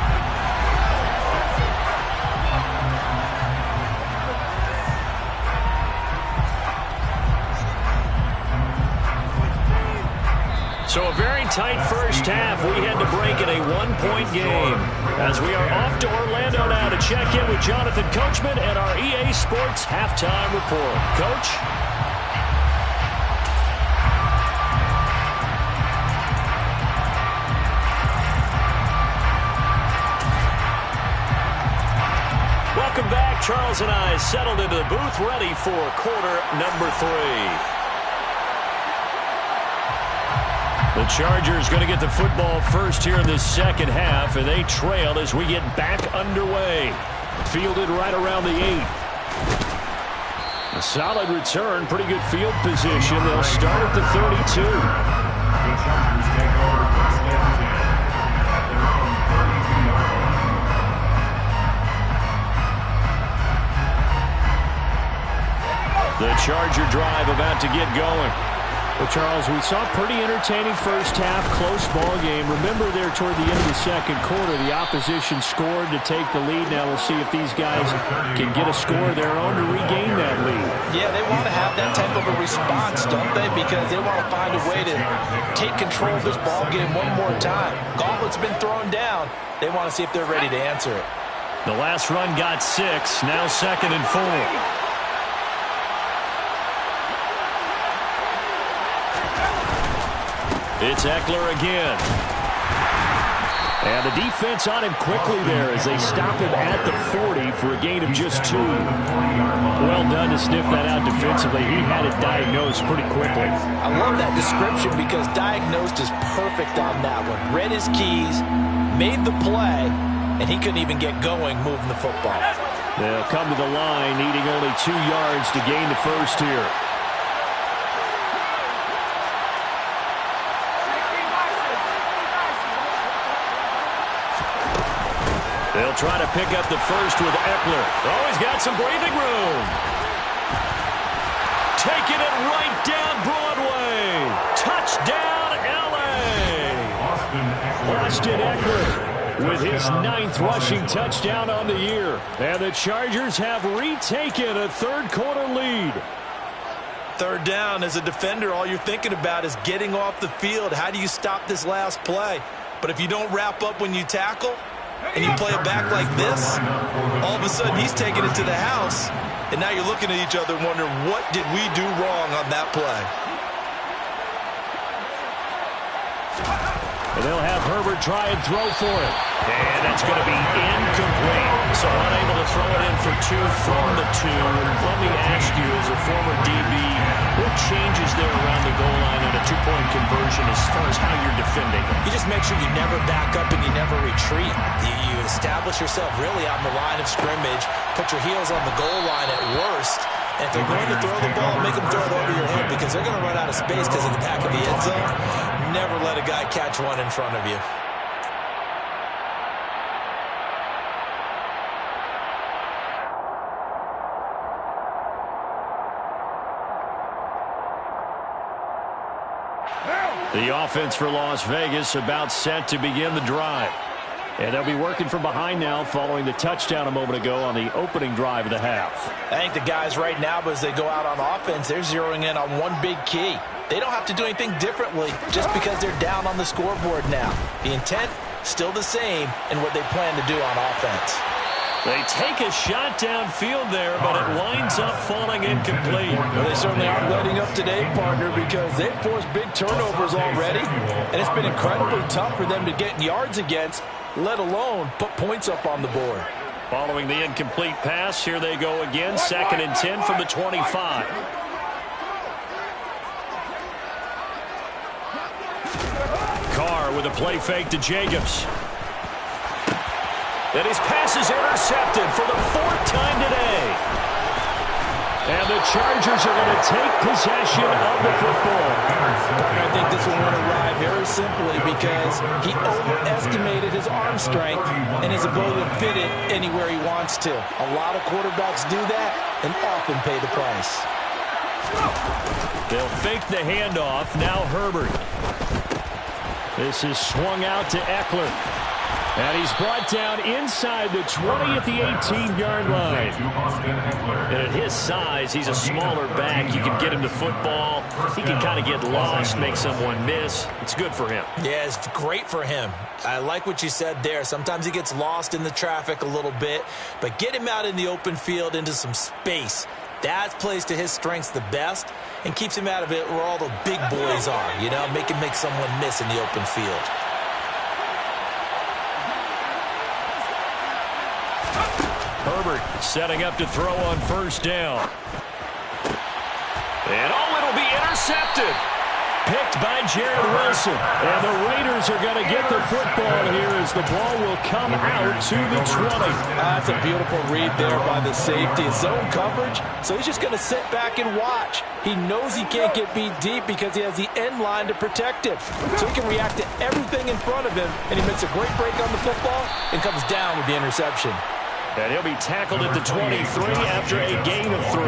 So a very tight first half. We had to break in a 1-point game. As we are off to Orlando now to check in with Jonathan Coachman and our EA Sports Halftime Report. Coach? Welcome back. Charles and I settled into the booth ready for quarter number 3. The Chargers going to get the football first here in this second half, and they trail as we get back underway. Fielded right around the 8. A solid return, pretty good field position. They'll start at the 32. The Chargers take over first and 10 at their own 32-yard line. The Charger drive about to get going. Well, Charles, we saw a pretty entertaining first half, close ball game. Remember there toward the end of the second quarter, the opposition scored to take the lead. Now we'll see if these guys can get a score of their own to regain that lead. Yeah, they want to have that type of a response, don't they? Because they want to find a way to take control of this ball game one more time. Gauntlet's been thrown down. They want to see if they're ready to answer it. The last run got 6, now 2nd and 4. It's Eckler again. And the defense on him quickly there as they stop him at the 40 for a gain of just 2. Well done to sniff that out defensively. He had it diagnosed pretty quickly. I love that description because diagnosed is perfect on that one. Read his keys, made the play, and he couldn't even get going moving the football. They'll come to the line needing only 2 yards to gain the first here. They'll try to pick up the first with Eckler. Oh, he's got some breathing room. Taking it right down Broadway. Touchdown, L.A. Austin Eckler with his 9th rushing touchdown on the year. And the Chargers have retaken a third-quarter lead. Third down, as a defender, all you're thinking about is getting off the field. How do you stop this last play? But if you don't wrap up when you tackle, and you play it back like this, all of a sudden he's taking it to the house, and now you're looking at each other and wondering, what did we do wrong on that play? And they'll have Herbert try and throw for it. And that's going to be incomplete. So unable to throw it in for 2 from the 2. Let me ask you, as a former DB, what changes there around the goal line on a 2-point conversion as far as how you're defending? You just make sure you never back up and you never retreat. You establish yourself really on the line of scrimmage, put your heels on the goal line at worst, and if they're going to throw the ball, make them throw it over your head because they're going to run out of space because of the back of the end zone. Never let a guy catch one in front of you. The offense for Las Vegas about set to begin the drive. And they'll be working from behind now following the touchdown a moment ago on the opening drive of the half. I think the guys right now, as they go out on offense, they're zeroing in on one big key. They don't have to do anything differently just because they're down on the scoreboard now. The intent, still the same in what they plan to do on offense. They take a shot downfield there, but it winds up falling incomplete. Well, they certainly aren't letting up today, partner, because they've forced big turnovers already, and it's been incredibly tough for them to get yards against, let alone put points up on the board. Following the incomplete pass, here they go again, 2nd and 10 from the 25. Carr with a play fake to Jacobs. And his pass is intercepted for the 4th time today. And the Chargers are going to take possession of the football. I think this will win a ride very simply because he overestimated his arm strength and his ability to fit it anywhere he wants to. A lot of quarterbacks do that and often pay the price. They'll fake the handoff. Now Herbert. This is swung out to Eckler. And he's brought down inside the 20 at the 18-yard line. And at his size, he's a smaller back. You can get him to football. He can kind of get lost, make someone miss. It's good for him. Yeah, it's great for him. I like what you said there. Sometimes he gets lost in the traffic a little bit. But get him out in the open field into some space. That plays to his strengths the best and keeps him out of it where all the big boys are. You know, make him make someone miss in the open field. Herbert setting up to throw on 1st down. And it'll be intercepted. Picked by Jared Wilson. And the Raiders are going to get the football here as the ball will come out to the 20. That's a beautiful read there by the safety. Zone coverage, so he's just going to sit back and watch. He knows he can't get beat deep because he has the end line to protect him. So he can react to everything in front of him, and he makes a great break on the football and comes down with the interception. And he'll be tackled at the 23 after a gain of 3.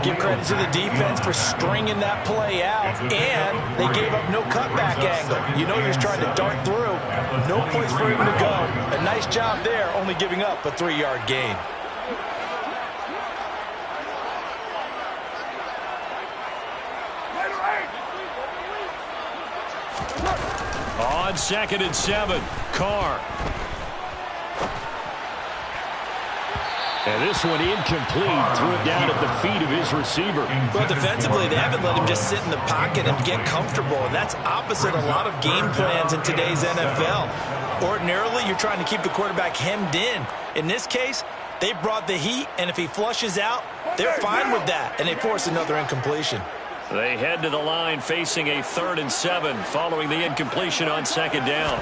Give credit to the defense for stringing that play out, and they gave up no cutback angle. You know he's trying to dart through. No place for him to go. A nice job there, only giving up a 3-yard gain. On 2nd and 7, Carr. And this one incomplete. Threw it down at the feet of his receiver. Well, defensively, they haven't let him just sit in the pocket and get comfortable. And that's opposite a lot of game plans in today's NFL. Ordinarily, you're trying to keep the quarterback hemmed in. In this case, they brought the heat, and if he flushes out, they're fine with that, and they force another incompletion. They head to the line facing a 3rd and 7 following the incompletion on 2nd down.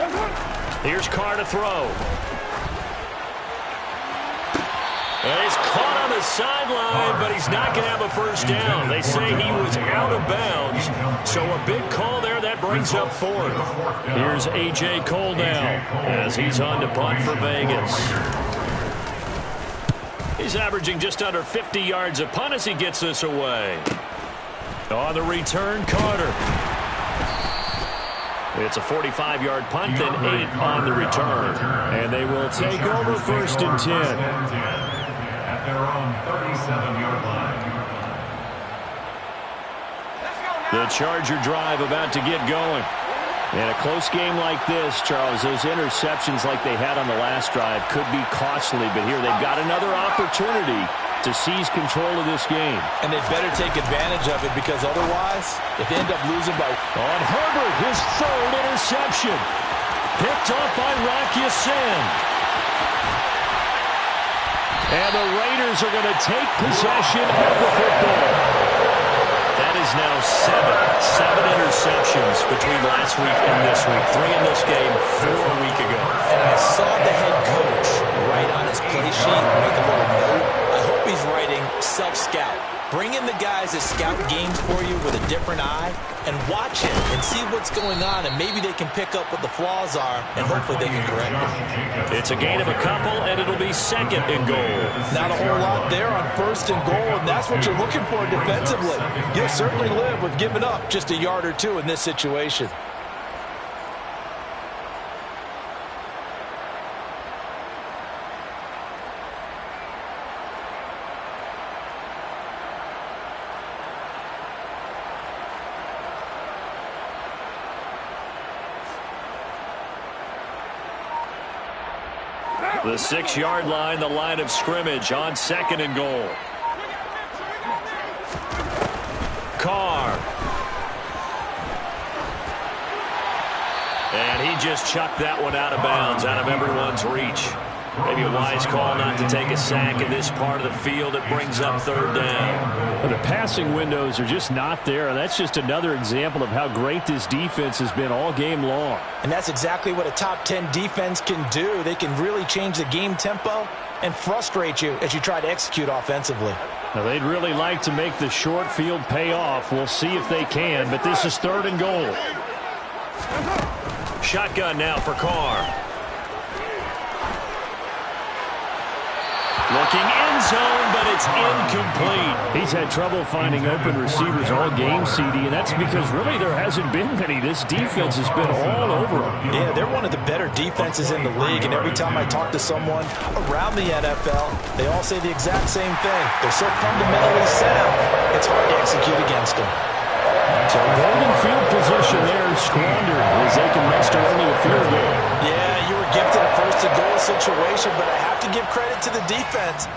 Here's Carr to throw. And he's caught on the sideline, but he's not going to have a 1st down. They say he was out of bounds. So a big call there that brings up 4th. Here's A.J. Cole now as he's on to punt for Vegas. He's averaging just under 50 yards a punt as he gets this away. On the return, Carter. It's a 45-yard punt, then 8 on the return. And they will take over 1st and 10. At their own 37-yard line. The Charger drive about to get going. In a close game like this, Charles, those interceptions like they had on the last drive could be costly, but here they've got another opportunity to seize control of this game. And they better take advantage of it because otherwise, if they end up losing by... On Herbert, his 3rd interception. Picked off by Rocky Sin. And the Raiders are going to take possession of the football. That is now 7 interceptions between last week and this week. 3 in this game, 4 a week ago. And I saw the head coach write on his play sheet, make a little note. I hope he's writing self-scout. Bring in the guys that scout games for you with a different eye and watch him and see what's going on, and maybe they can pick up what the flaws are, and hopefully they can correct them. It's a gain of a couple, and it'll be second and goal. Not a whole lot there on first and goal, and that's what you're looking for defensively. You'll certainly live with giving up just a yard or two in this situation. The 6-yard line, the line of scrimmage on second and goal. Carr. And he just chucked that one out of bounds, out of everyone's reach. Maybe a wise call not to take a sack in this part of the field. It brings up third down. Well, the passing windows are just not there. That's just another example of how great this defense has been all game long. And that's exactly what a top 10 defense can do. They can really change the game tempo and frustrate you as you try to execute offensively. Now, they'd really like to make the short field pay off. We'll see if they can, but this is third and goal. Shotgun now for Carr. Looking end zone, but it's incomplete. He's had trouble finding open receivers all game, CD, and that's because really there hasn't been many. This defense has been all over them. Yeah, they're one of the better defenses in the league, and every time I talk to someone around the NFL, they all say the exact same thing. They're so fundamentally sound, it's hard to execute against them. So golden field position there squandered as they can muster only a field goal. Yeah, you were gifted a first and goal situation, but I have to give credit to the defense.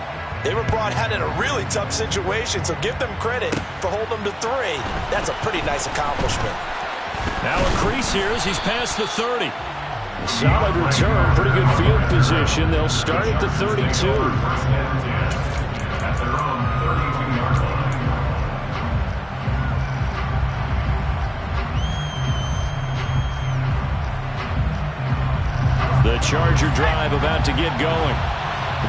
They were brought out in a really tough situation, so give them credit for holding them to 3. That's a pretty nice accomplishment. Now a crease here as he's past the 30. Solid return, pretty good field position. They'll start at the 32. At their own 32-yard line. The Charger drive about to get going.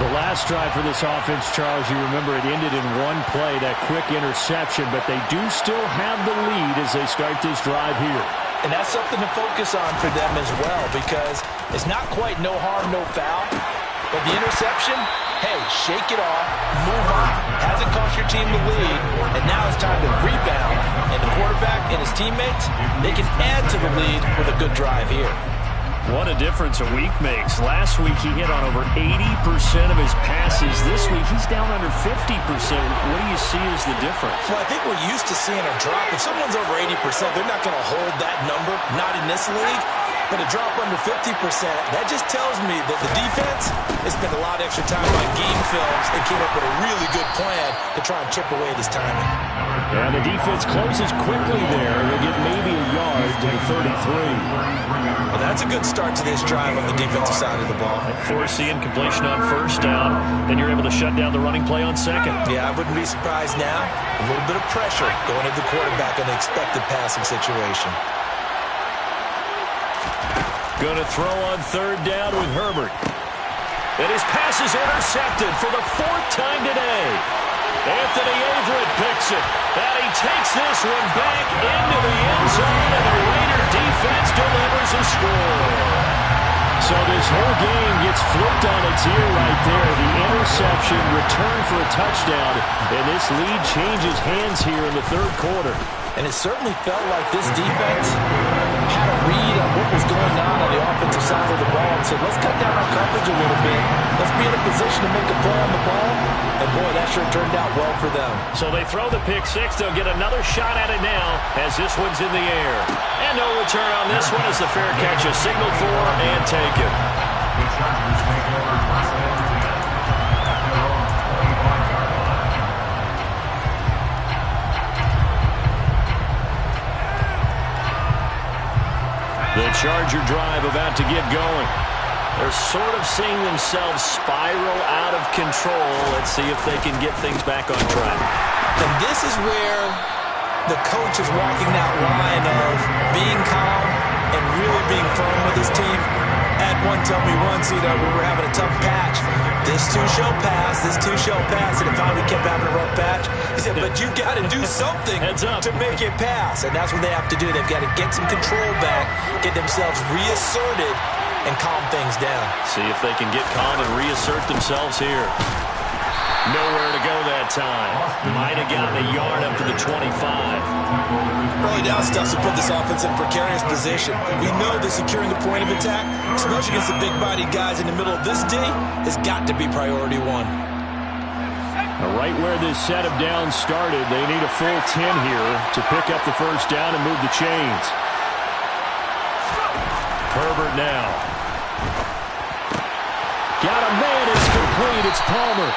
The last drive for this offense, Charles, you remember it ended in one play, that quick interception, but they do still have the lead as they start this drive here. And that's something to focus on for them as well, because it's not quite no harm, no foul, but the interception, hey, shake it off, move on. Hasn't cost your team the lead, and now it's time to rebound. And the quarterback and his teammates, they can add to the lead with a good drive here. What a difference a week makes. Last week he hit on over 80% of his passes. This week he's down under 50%. What do you see as the difference? Well, I think we're used to seeing a drop. If someone's over 80%, they're not going to hold that number, not in this league. But a drop under 50%, that just tells me that the defense has spent a lot of extra time on game films and came up with a really good plan to try and chip away at his timing. And the defense closes quickly there. They'll get maybe a yard to the 33. Well, that's a good start to this drive on the defensive side of the ball. Forcing completion on first down. Then you're able to shut down the running play on second. Yeah, I wouldn't be surprised now. A little bit of pressure going at the quarterback in the expected passing situation. Going to throw on third down with Herbert. And his pass is intercepted for the 4th time today. Anthony Averett picks it. And he takes this one back into the end zone, and the Raider defense delivers a score. So this whole game gets flipped on its ear right there. The interception, return for a touchdown, and this lead changes hands here in the third quarter. And it certainly felt like this defense had a read on what was going on the offensive side of the ball and said, let's cut down our coverage a little bit. Let's be in a position to make a play on the ball. And, boy, that sure turned out well for them. So they throw the pick six. They'll get another shot at it now as this one's in the air. And no return on this one as the fair catch is signaled for and taken. The Chargers take over first and 10 at their own 25-yard line. The Charger drive about to get going. They're sort of seeing themselves spiral out of control. Let's see if they can get things back on track. And this is where the coach is walking that line of being calm and really being firm with his team. Had one tell me once, we were having a tough patch. This too shall pass. This too shall pass. And it finally kept having a rough patch. He said, but you got to do something to make it pass. And that's what they have to do. They've got to get some control back, get themselves reasserted, and calm things down. See if they can get calm and reassert themselves here. Nowhere to go that time. Might have gotten a yard up to the 25. Early down stuff to put this offense in a precarious position. We know that securing the point of attack, especially against the big-bodied guys in the middle of this D, has got to be priority one. Right where this set of downs started, they need a full 10 here to pick up the first down and move the chains. Herbert now. Got a man. It's complete. It's Palmer.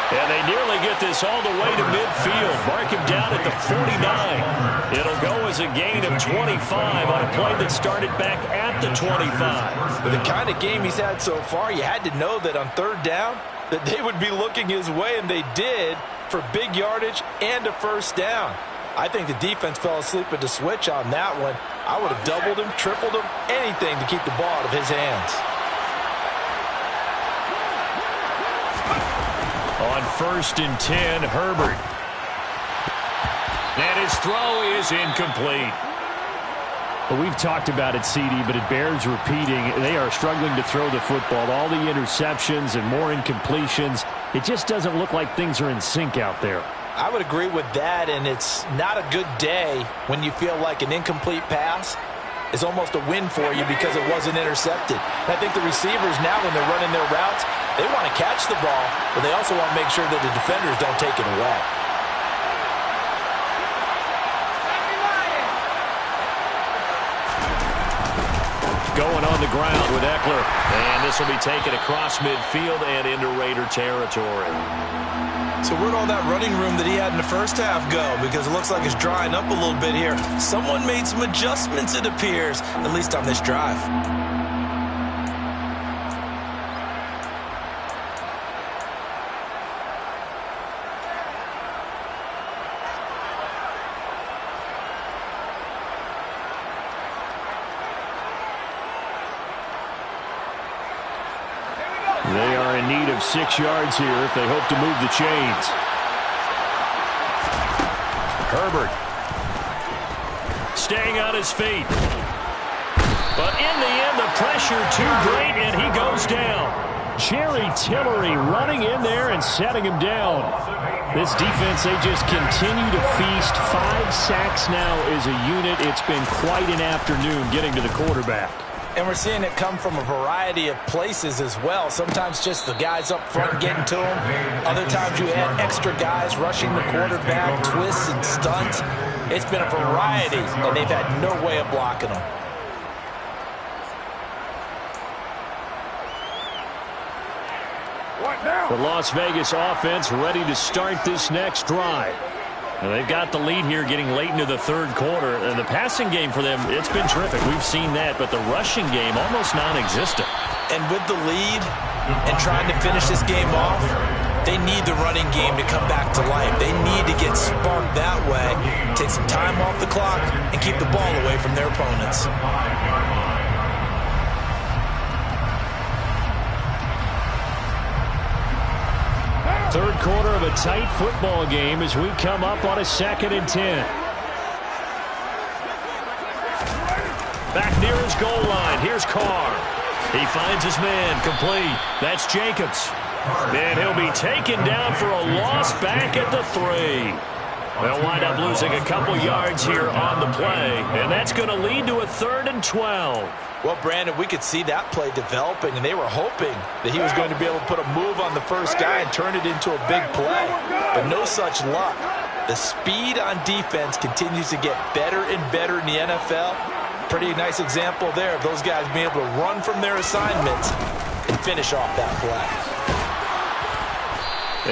And they nearly get this all the way to midfield. Mark him down at the 49. It'll go as a gain of 25 on a play that started back at the 25. With the kind of game he's had so far, you had to know that on third down that they would be looking his way, and they did, for big yardage and a first down. I think the defense fell asleep at the switch on that one. I would have doubled him, tripled him, anything to keep the ball out of his hands. On 1st and 10, Herbert. And his throw is incomplete. Well, we've talked about it, CD, but it bears repeating. They are struggling to throw the football. All the interceptions and more incompletions. It just doesn't look like things are in sync out there. I would agree with that, and it's not a good day when you feel like an incomplete pass is almost a win for you because it wasn't intercepted. And I think the receivers now, when they're running their routes, they want to catch the ball, but they also want to make sure that the defenders don't take it away. Going on the ground with Eckler. And this will be taken across midfield and into Raider territory. So where'd all that running room that he had in the first half go? Because it looks like it's drying up a little bit here. Someone made some adjustments, it appears, at least on this drive. They are in need of 6 yards here if they hope to move the chains. Herbert staying on his feet. But in the end, the pressure too great, and he goes down. Jerry Tillery running in there and setting him down. This defense, they just continue to feast. 5 sacks now as a unit. It's been quite an afternoon getting to the quarterback. And we're seeing it come from a variety of places as well. Sometimes just the guys up front getting to him. Other times you had extra guys rushing the quarterback, twists and stunts. It's been a variety, and they've had no way of blocking them. The Las Vegas offense ready to start this next drive. And they've got the lead here getting late into the third quarter. And the passing game for them, it's been terrific. We've seen that, but the rushing game almost non-existent. And with the lead and trying to finish this game off, they need the running game to come back to life. They need to get sparked that way, take some time off the clock, and keep the ball away from their opponents. Third quarter of a tight football game as we come up on a 2nd and 10. Back near his goal line. Here's Carr. He finds his man complete. That's Jacobs. And he'll be taken down for a loss back at the 3. They'll wind up losing a couple yards here on the play, and that's going to lead to a 3rd and 12. Well, Brandon, we could see that play developing, and they were hoping that he was going to be able to put a move on the first guy and turn it into a big play. But no such luck. The speed on defense continues to get better and better in the NFL. Pretty nice example there of those guys being able to run from their assignments and finish off that play.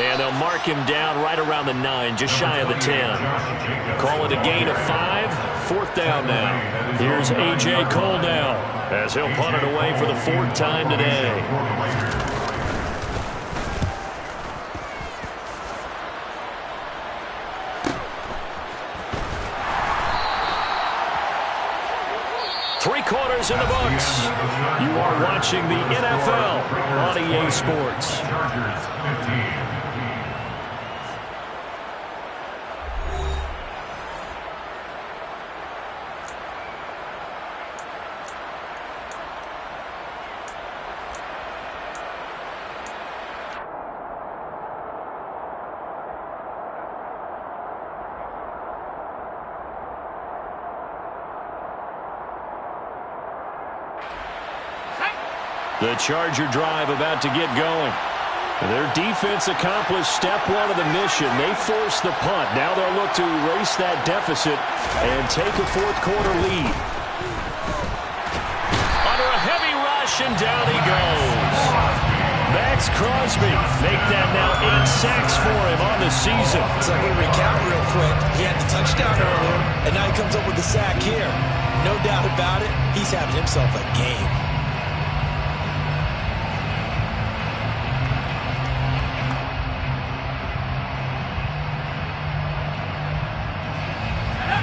And they'll mark him down right around the 9, just shy of the 10. Call it a gain of 5. 4th down now. Here's A.J. Cole now, as he'll punt it away for the 4th time today. Three quarters in the books. Sports. You are watching the NFL on EA Sports. Chargers 15. The Charger drive about to get going. Their defense accomplished step one of the mission. They forced the punt. Now they'll look to erase that deficit and take a fourth-quarter lead. Under a heavy rush, and down he goes. Max Crosby make that now 8 sacks for him on the season. So we recount real quick. He had the touchdown earlier, and now he comes up with the sack here. No doubt about it, he's having himself a game.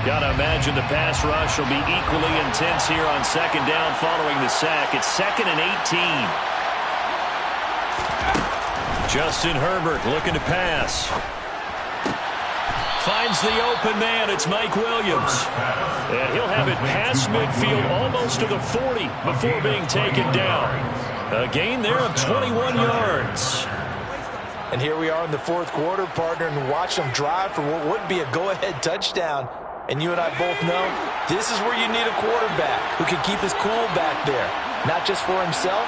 Got to imagine the pass rush will be equally intense here on second down following the sack. It's 2nd and 18. Justin Herbert looking to pass. Finds the open man. It's Mike Williams. And he'll have it past midfield almost to the 40 before being taken down. A gain there of 21 yards. And here we are in the fourth quarter, partner, and watch them drive for what would be a go-ahead touchdown. And you and I both know this is where you need a quarterback who can keep his cool back there. Not just for himself,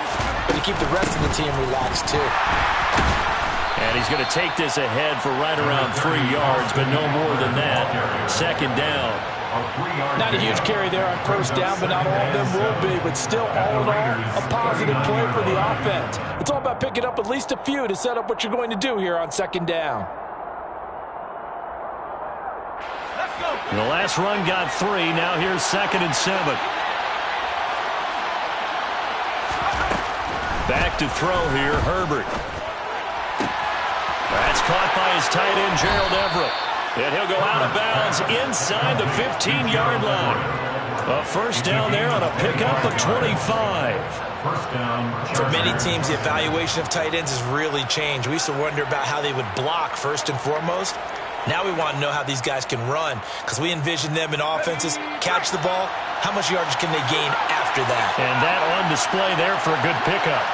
but to keep the rest of the team relaxed too. And he's going to take this ahead for right around 3 yards, but no more than that. Second down. Not a huge carry there on first down, but not all of them will be. But still, all in all, a positive play for the offense. It's all about picking up at least a few to set up what you're going to do here on second down. The last run got 3. Now here's 2nd and 7. Back to throw here, Herbert. That's caught by his tight end, Gerald Everett. And he'll go out of bounds inside the 15-yard line. A first down there on a pickup of 25. For many teams, the evaluation of tight ends has really changed. We used to wonder about how they would block first and foremost. Now we want to know how these guys can run, because we envision them in offenses catch the ball. How much yardage can they gain after that? And that on display there for a good pickup.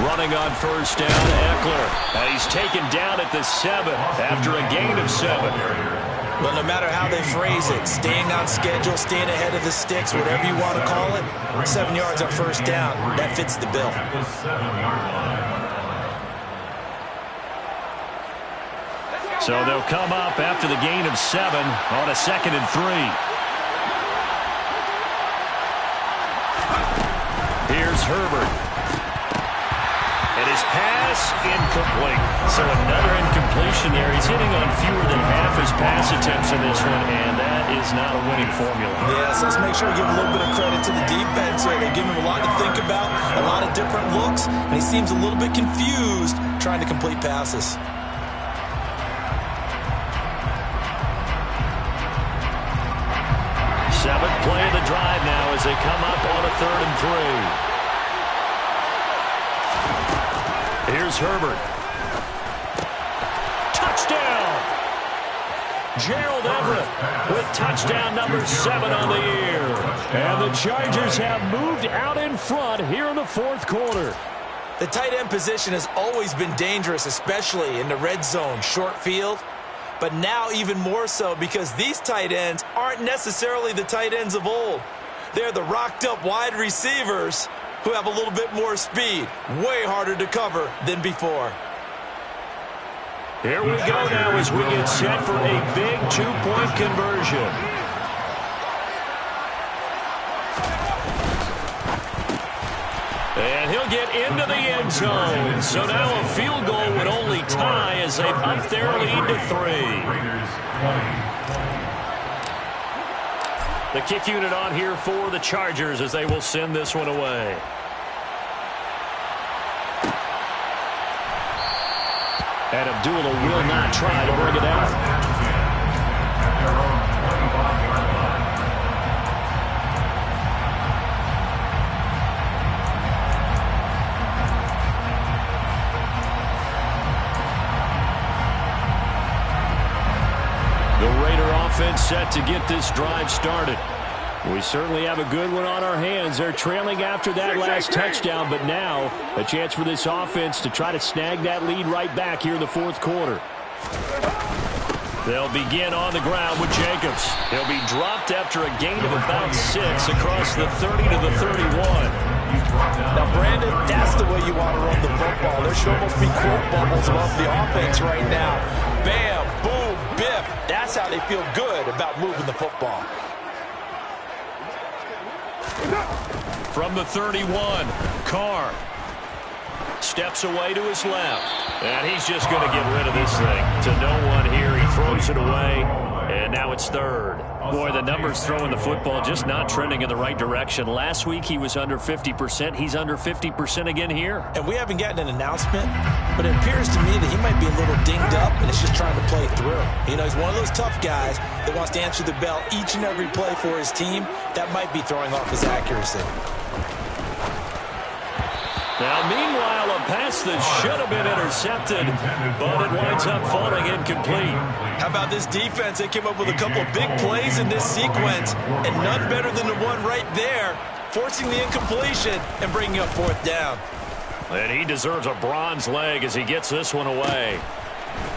Running on first down, Eckler. And he's taken down at the 7 after a gain of 7. Well, no matter how they phrase it, staying on schedule, staying ahead of the sticks, whatever you want to call it, 7 yards on first down, that fits the bill. So they'll come up after the gain of 7 on a 2nd and 3. Here's Herbert. And his pass incomplete. So another incompletion there. He's hitting on fewer than half his pass attempts in this one, and that is not a winning formula. Yes, let's make sure we give a little bit of credit to the defense here. They give him a lot to think about, a lot of different looks, and he seems a little bit confused trying to complete passes. Seventh play of the drive now as they come up on a 3rd and 3. Here's Herbert. Touchdown! Gerald Everett with touchdown number 7 on the year. And the Chargers have moved out in front here in the fourth quarter. The tight end position has always been dangerous, especially in the red zone, short field. But now even more so because these tight ends aren't necessarily the tight ends of old. They're the rocked-up wide receivers who have a little bit more speed. Way harder to cover than before. Here we go now as we get set for a big 2-point conversion. And he'll get into the end zone. So now a field goal would only tie as they've upped their lead to 3. The kick unit on here for the Chargers as they will send this one away. And Abdullah will not try to bring it out. set to get this drive started. We certainly have a good one on our hands. They're trailing after that last touchdown, but now a chance for this offense to try to snag that lead right back here in the fourth quarter. They'll begin on the ground with Jacobs. He'll be dropped after a gain of about 6 across the 30 to the 31. Now, Brandon, that's the way you want to run the football. There should almost be quote bubbles above the offense right now. Bam, boom, biff. That's how they feel good about moving the football. From the 31, Carr steps away to his left. And he's just going to get rid of this thing to no one here. He throws it away, and now it's third. Boy, the numbers throwing the football just not trending in the right direction. Last week he was under 50%. He's under 50% again here. And we haven't gotten an announcement, but it appears to me that he might be a little dinged up, and it's just trying to play through. You know, he's one of those tough guys that wants to answer the bell each and every play for his team. That might be throwing off his accuracy. Now, meanwhile, a pass that should have been intercepted, but it winds up falling incomplete. How about this defense? They came up with a couple of big plays in this sequence, and none better than the one right there, forcing the incompletion and bringing up fourth down. And he deserves a bronze leg as he gets this one away.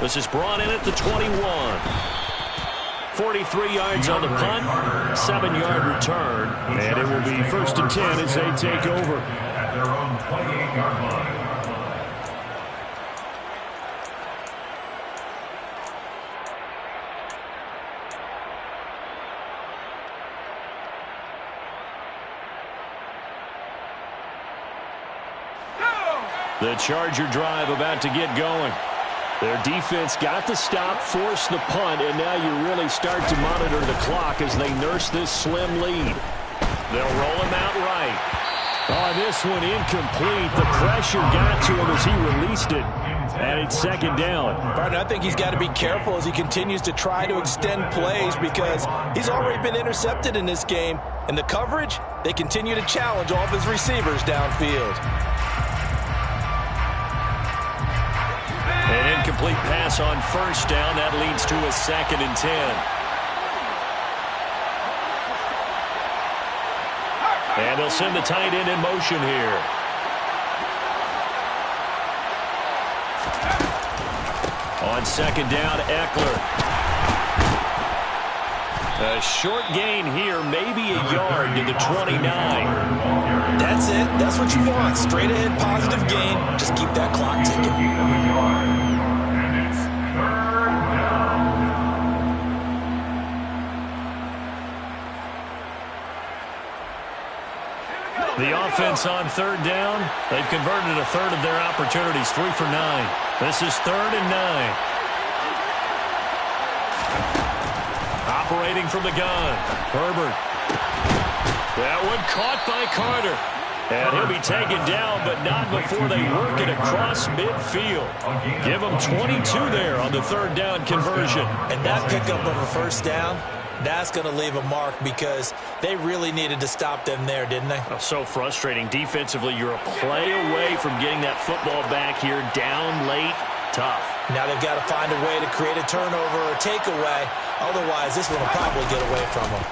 This is brought in at the 21. 43 yards on the punt, 7-yard return, and it will be 1st and 10 as they take over. Their own 28-yard line. The Charger drive about to get going. Their defense got the stop, forced the punt, and now you really start to monitor the clock as they nurse this slim lead. They'll roll him out right. Oh, this one incomplete. The pressure got to him as he released it, and it's 2nd down. Partner, I think he's got to be careful as he continues to try to extend plays because he's already been intercepted in this game. And the coverage, they continue to challenge all of his receivers downfield. An incomplete pass on 1st down. That leads to a 2nd and 10. And they'll send the tight end in motion here. On 2nd down, Eckler. A short gain here, maybe a yard to the 29. That's it. That's what you want. Straight ahead, positive gain. Just keep that clock ticking. And it's 3rd down. The offense on 3rd down, they've converted a third of their opportunities, 3 for 9. This is 3rd and 9. Operating from the gun, Herbert. That one caught by Carter. And he'll be taken down, but not before they work it across midfield. Give them 22 there on the 3rd down conversion. And that pickup of a 1st down, that's going to leave a mark because they really needed to stop them there, didn't they? Oh, so frustrating. Defensively, you're a play away from getting that football back here. Down late, tough. Now they've got to find a way to create a turnover or takeaway. Otherwise, this one will probably get away from them.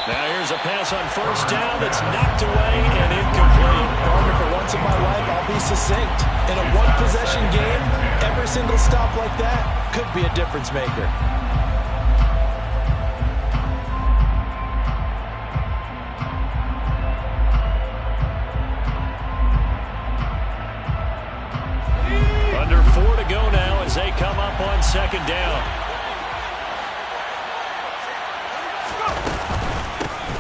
Now here's a pass on 1st down that's knocked away and incomplete. Partner, for once in my life, I'll be succinct. In a one-possession game, every single stop like that could be a difference maker. Under 4 to go now as they come up on 2nd down.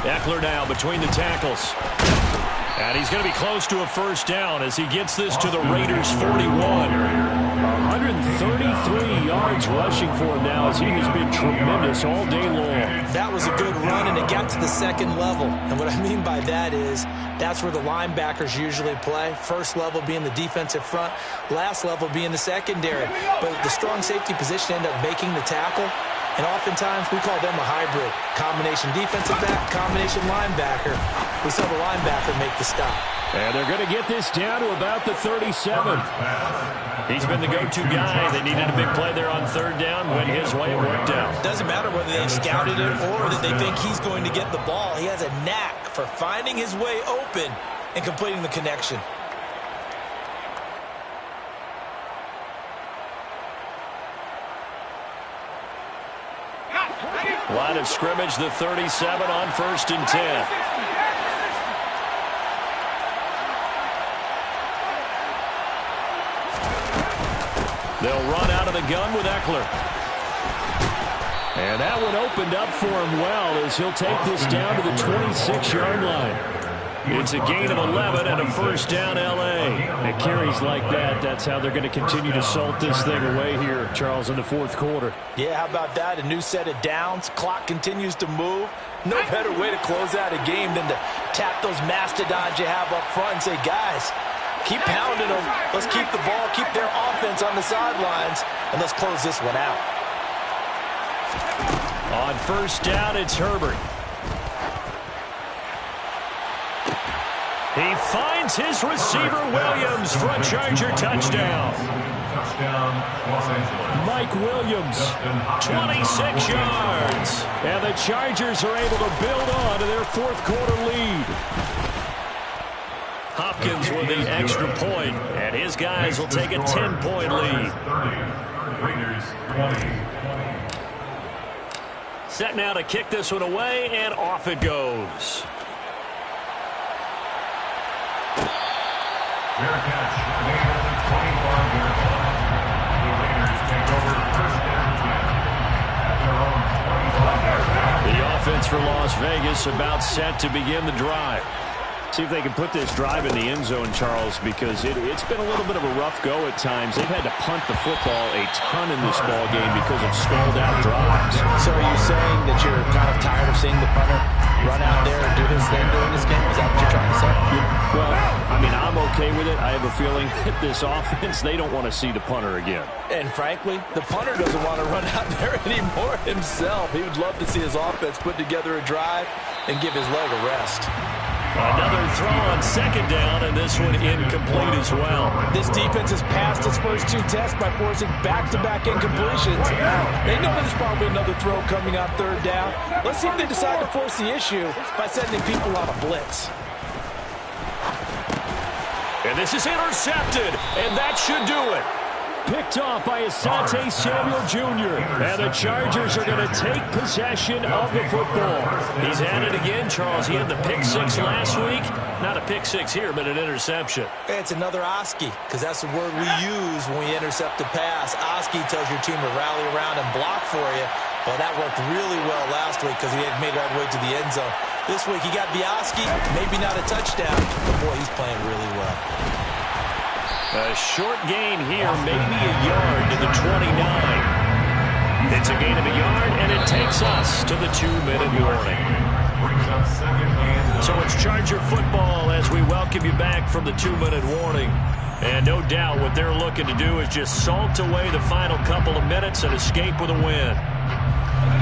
Eckler now between the tackles. And he's going to be close to a 1st down as he gets this to the Raiders' 41. 133 yards rushing for him now as he has been tremendous all day long. That was a good run, and it got to the 2nd level. And what I mean by that is that's where the linebackers usually play. 1st level being the defensive front, last level being the secondary. But the strong safety position ended up making the tackle. And oftentimes, we call them a hybrid. Combination defensive back, combination linebacker. We saw the linebacker make the stop. And they're going to get this down to about the 37. He's been the go-to guy. They needed a big play there on third down. Went his way, it worked out. Doesn't matter whether they scouted it or that they think he's going to get the ball. He has a knack for finding his way open and completing the connection. Line of scrimmage, the 37 on 1st and 10. They'll run out of the gun with Eckler. And that one opened up for him well as he'll take this down to the 26-yard line. It's a gain of 11 and a first down, L.A. It carries like that. That's how they're going to continue to salt this thing away here, Charles, in the fourth quarter. Yeah, how about that? A new set of downs. Clock continues to move. No better way to close out a game than to tap those mastodons you have up front and say, guys, keep pounding them. Let's keep the ball, keep their offense on the sidelines, and let's close this one out. On first down, it's Herbert. He finds his receiver, Williams, for a Charger touchdown. Mike Williams, 26 yards. And the Chargers are able to build on to their fourth quarter lead. Hopkins with the extra point, and his guys will take a 10-point lead. Set now to kick this one away, and off it goes. Fair catch made at the 25-yard line. The Raiders take over 1st and 10 at their own 25-yard line. The offense for Las Vegas about set to begin the drive. See if they can put this drive in the end zone, Charles, because it's been a little bit of a rough go at times. They've had to punt the football a ton in this ball game because of stalled-out drives. So are you saying that you're kind of tired of seeing the punter run out there and do his thing during this game? Is that what you're trying to say? Well, I mean, I'm okay with it. I have a feeling that this offense, they don't want to see the punter again. And frankly, the punter doesn't want to run out there anymore himself. He would love to see his offense put together a drive and give his leg a rest. Another throw on second down, and this one incomplete as well. This defense has passed its first two tests by forcing back-to-back incompletions. They know there's probably another throw coming on third down. Let's see if they decide to force the issue by sending people on a blitz. And this is intercepted, and that should do it. Picked off by Asante Samuel Jr. And the Chargers are going to take possession of the football. He's at it again, Charles. He had the pick six last week. Not a pick six here, but an interception. It's another Oski, because that's the word we use when we intercept a pass. Oski tells your team to rally around and block for you. Well, that worked really well last week because he had made it all the way to the end zone. This week he got Oski, maybe not a touchdown, but boy, he's playing really well. A short gain here, maybe a yard to the 29. It's a gain of a yard, and it takes us to the 2-minute warning. So it's Charger football as we welcome you back from the 2-minute warning. And no doubt what they're looking to do is just salt away the final couple of minutes and escape with a win.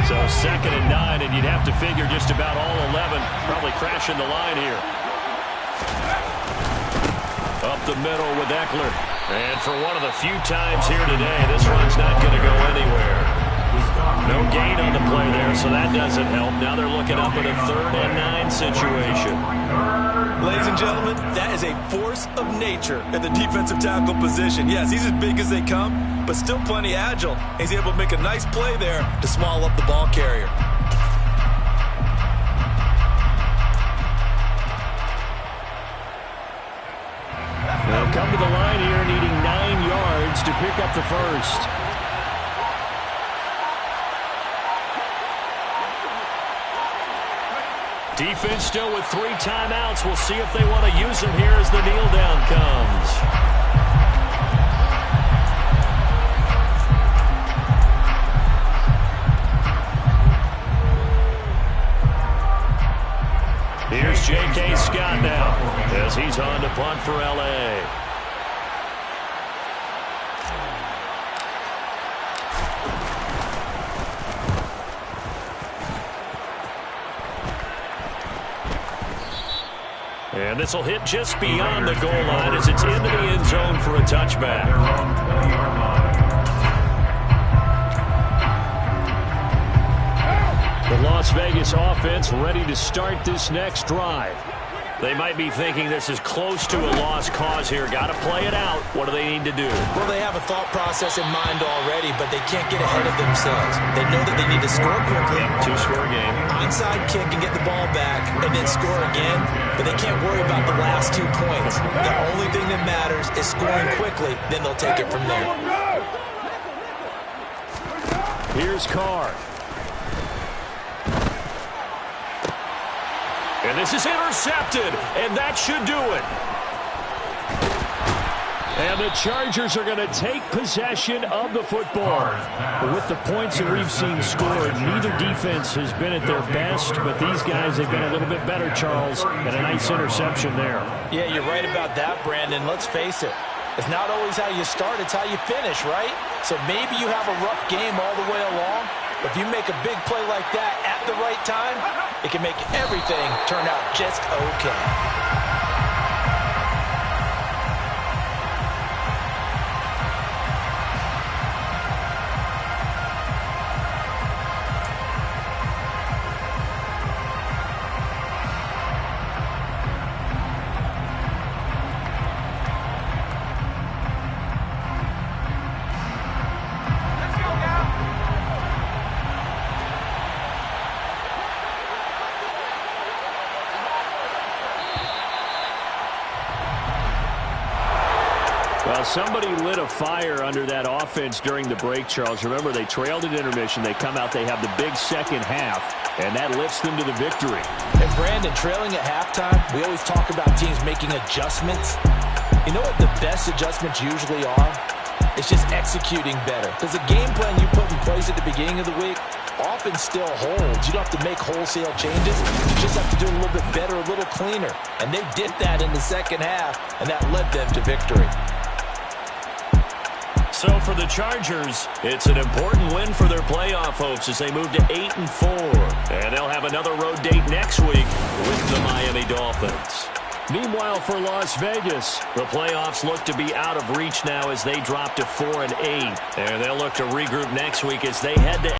So 2nd and 9, and you'd have to figure just about all 11 probably crashing the line here. Up the middle with Eckler. And for one of the few times here today, this one's not going to go anywhere. No gain on the play there, so that doesn't help. Now they're looking up at a 3rd and 9 situation. Ladies and gentlemen, that is a force of nature in the defensive tackle position. Yes, he's as big as they come, but still plenty agile. He's able to make a nice play there to small up the ball carrier. They'll come to the line here needing 9 yards to pick up the first. Defense still with 3 timeouts. We'll see if they want to use them here as the kneel down comes. Here's J.K. Scott now as he's on to punt for L.A. And this will hit just beyond the goal line as it's into the end zone for a touchback. The Las Vegas offense ready to start this next drive. They might be thinking this is close to a lost cause here. Got to play it out. What do they need to do? Well, they have a thought process in mind already, but they can't get ahead of themselves. They know that they need to score quickly. Two-score game. Onside kick and get the ball back and then score again, but they can't worry about the last 2 points. The only thing that matters is scoring quickly, then they'll take it from there. Here's Carr. And this is intercepted, and that should do it. And the Chargers are going to take possession of the football. With the points that we've seen scored, neither defense has been at their best, but these guys have been a little bit better, Charles, and a nice interception there. Yeah, you're right about that, Brandon. Let's face it. It's not always how you start, it's how you finish, right? So maybe you have a rough game all the way along, but if you make a big play like that at the right time, it can make everything turn out just okay. Well, somebody lit a fire under that offense during the break, Charles. Remember, they trailed at intermission. They come out, they have the big second half, and that lifts them to the victory. And Brandon, trailing at halftime, we always talk about teams making adjustments. You know what the best adjustments usually are? It's just executing better. Because the game plan you put in place at the beginning of the week often still holds. You don't have to make wholesale changes. You just have to do it a little bit better, a little cleaner. And they did that in the second half, and that led them to victory. So for the Chargers, it's an important win for their playoff hopes as they move to 8-4. And they'll have another road date next week with the Miami Dolphins. Meanwhile, for Las Vegas, the playoffs look to be out of reach now as they drop to 4-8. And they'll look to regroup next week as they head to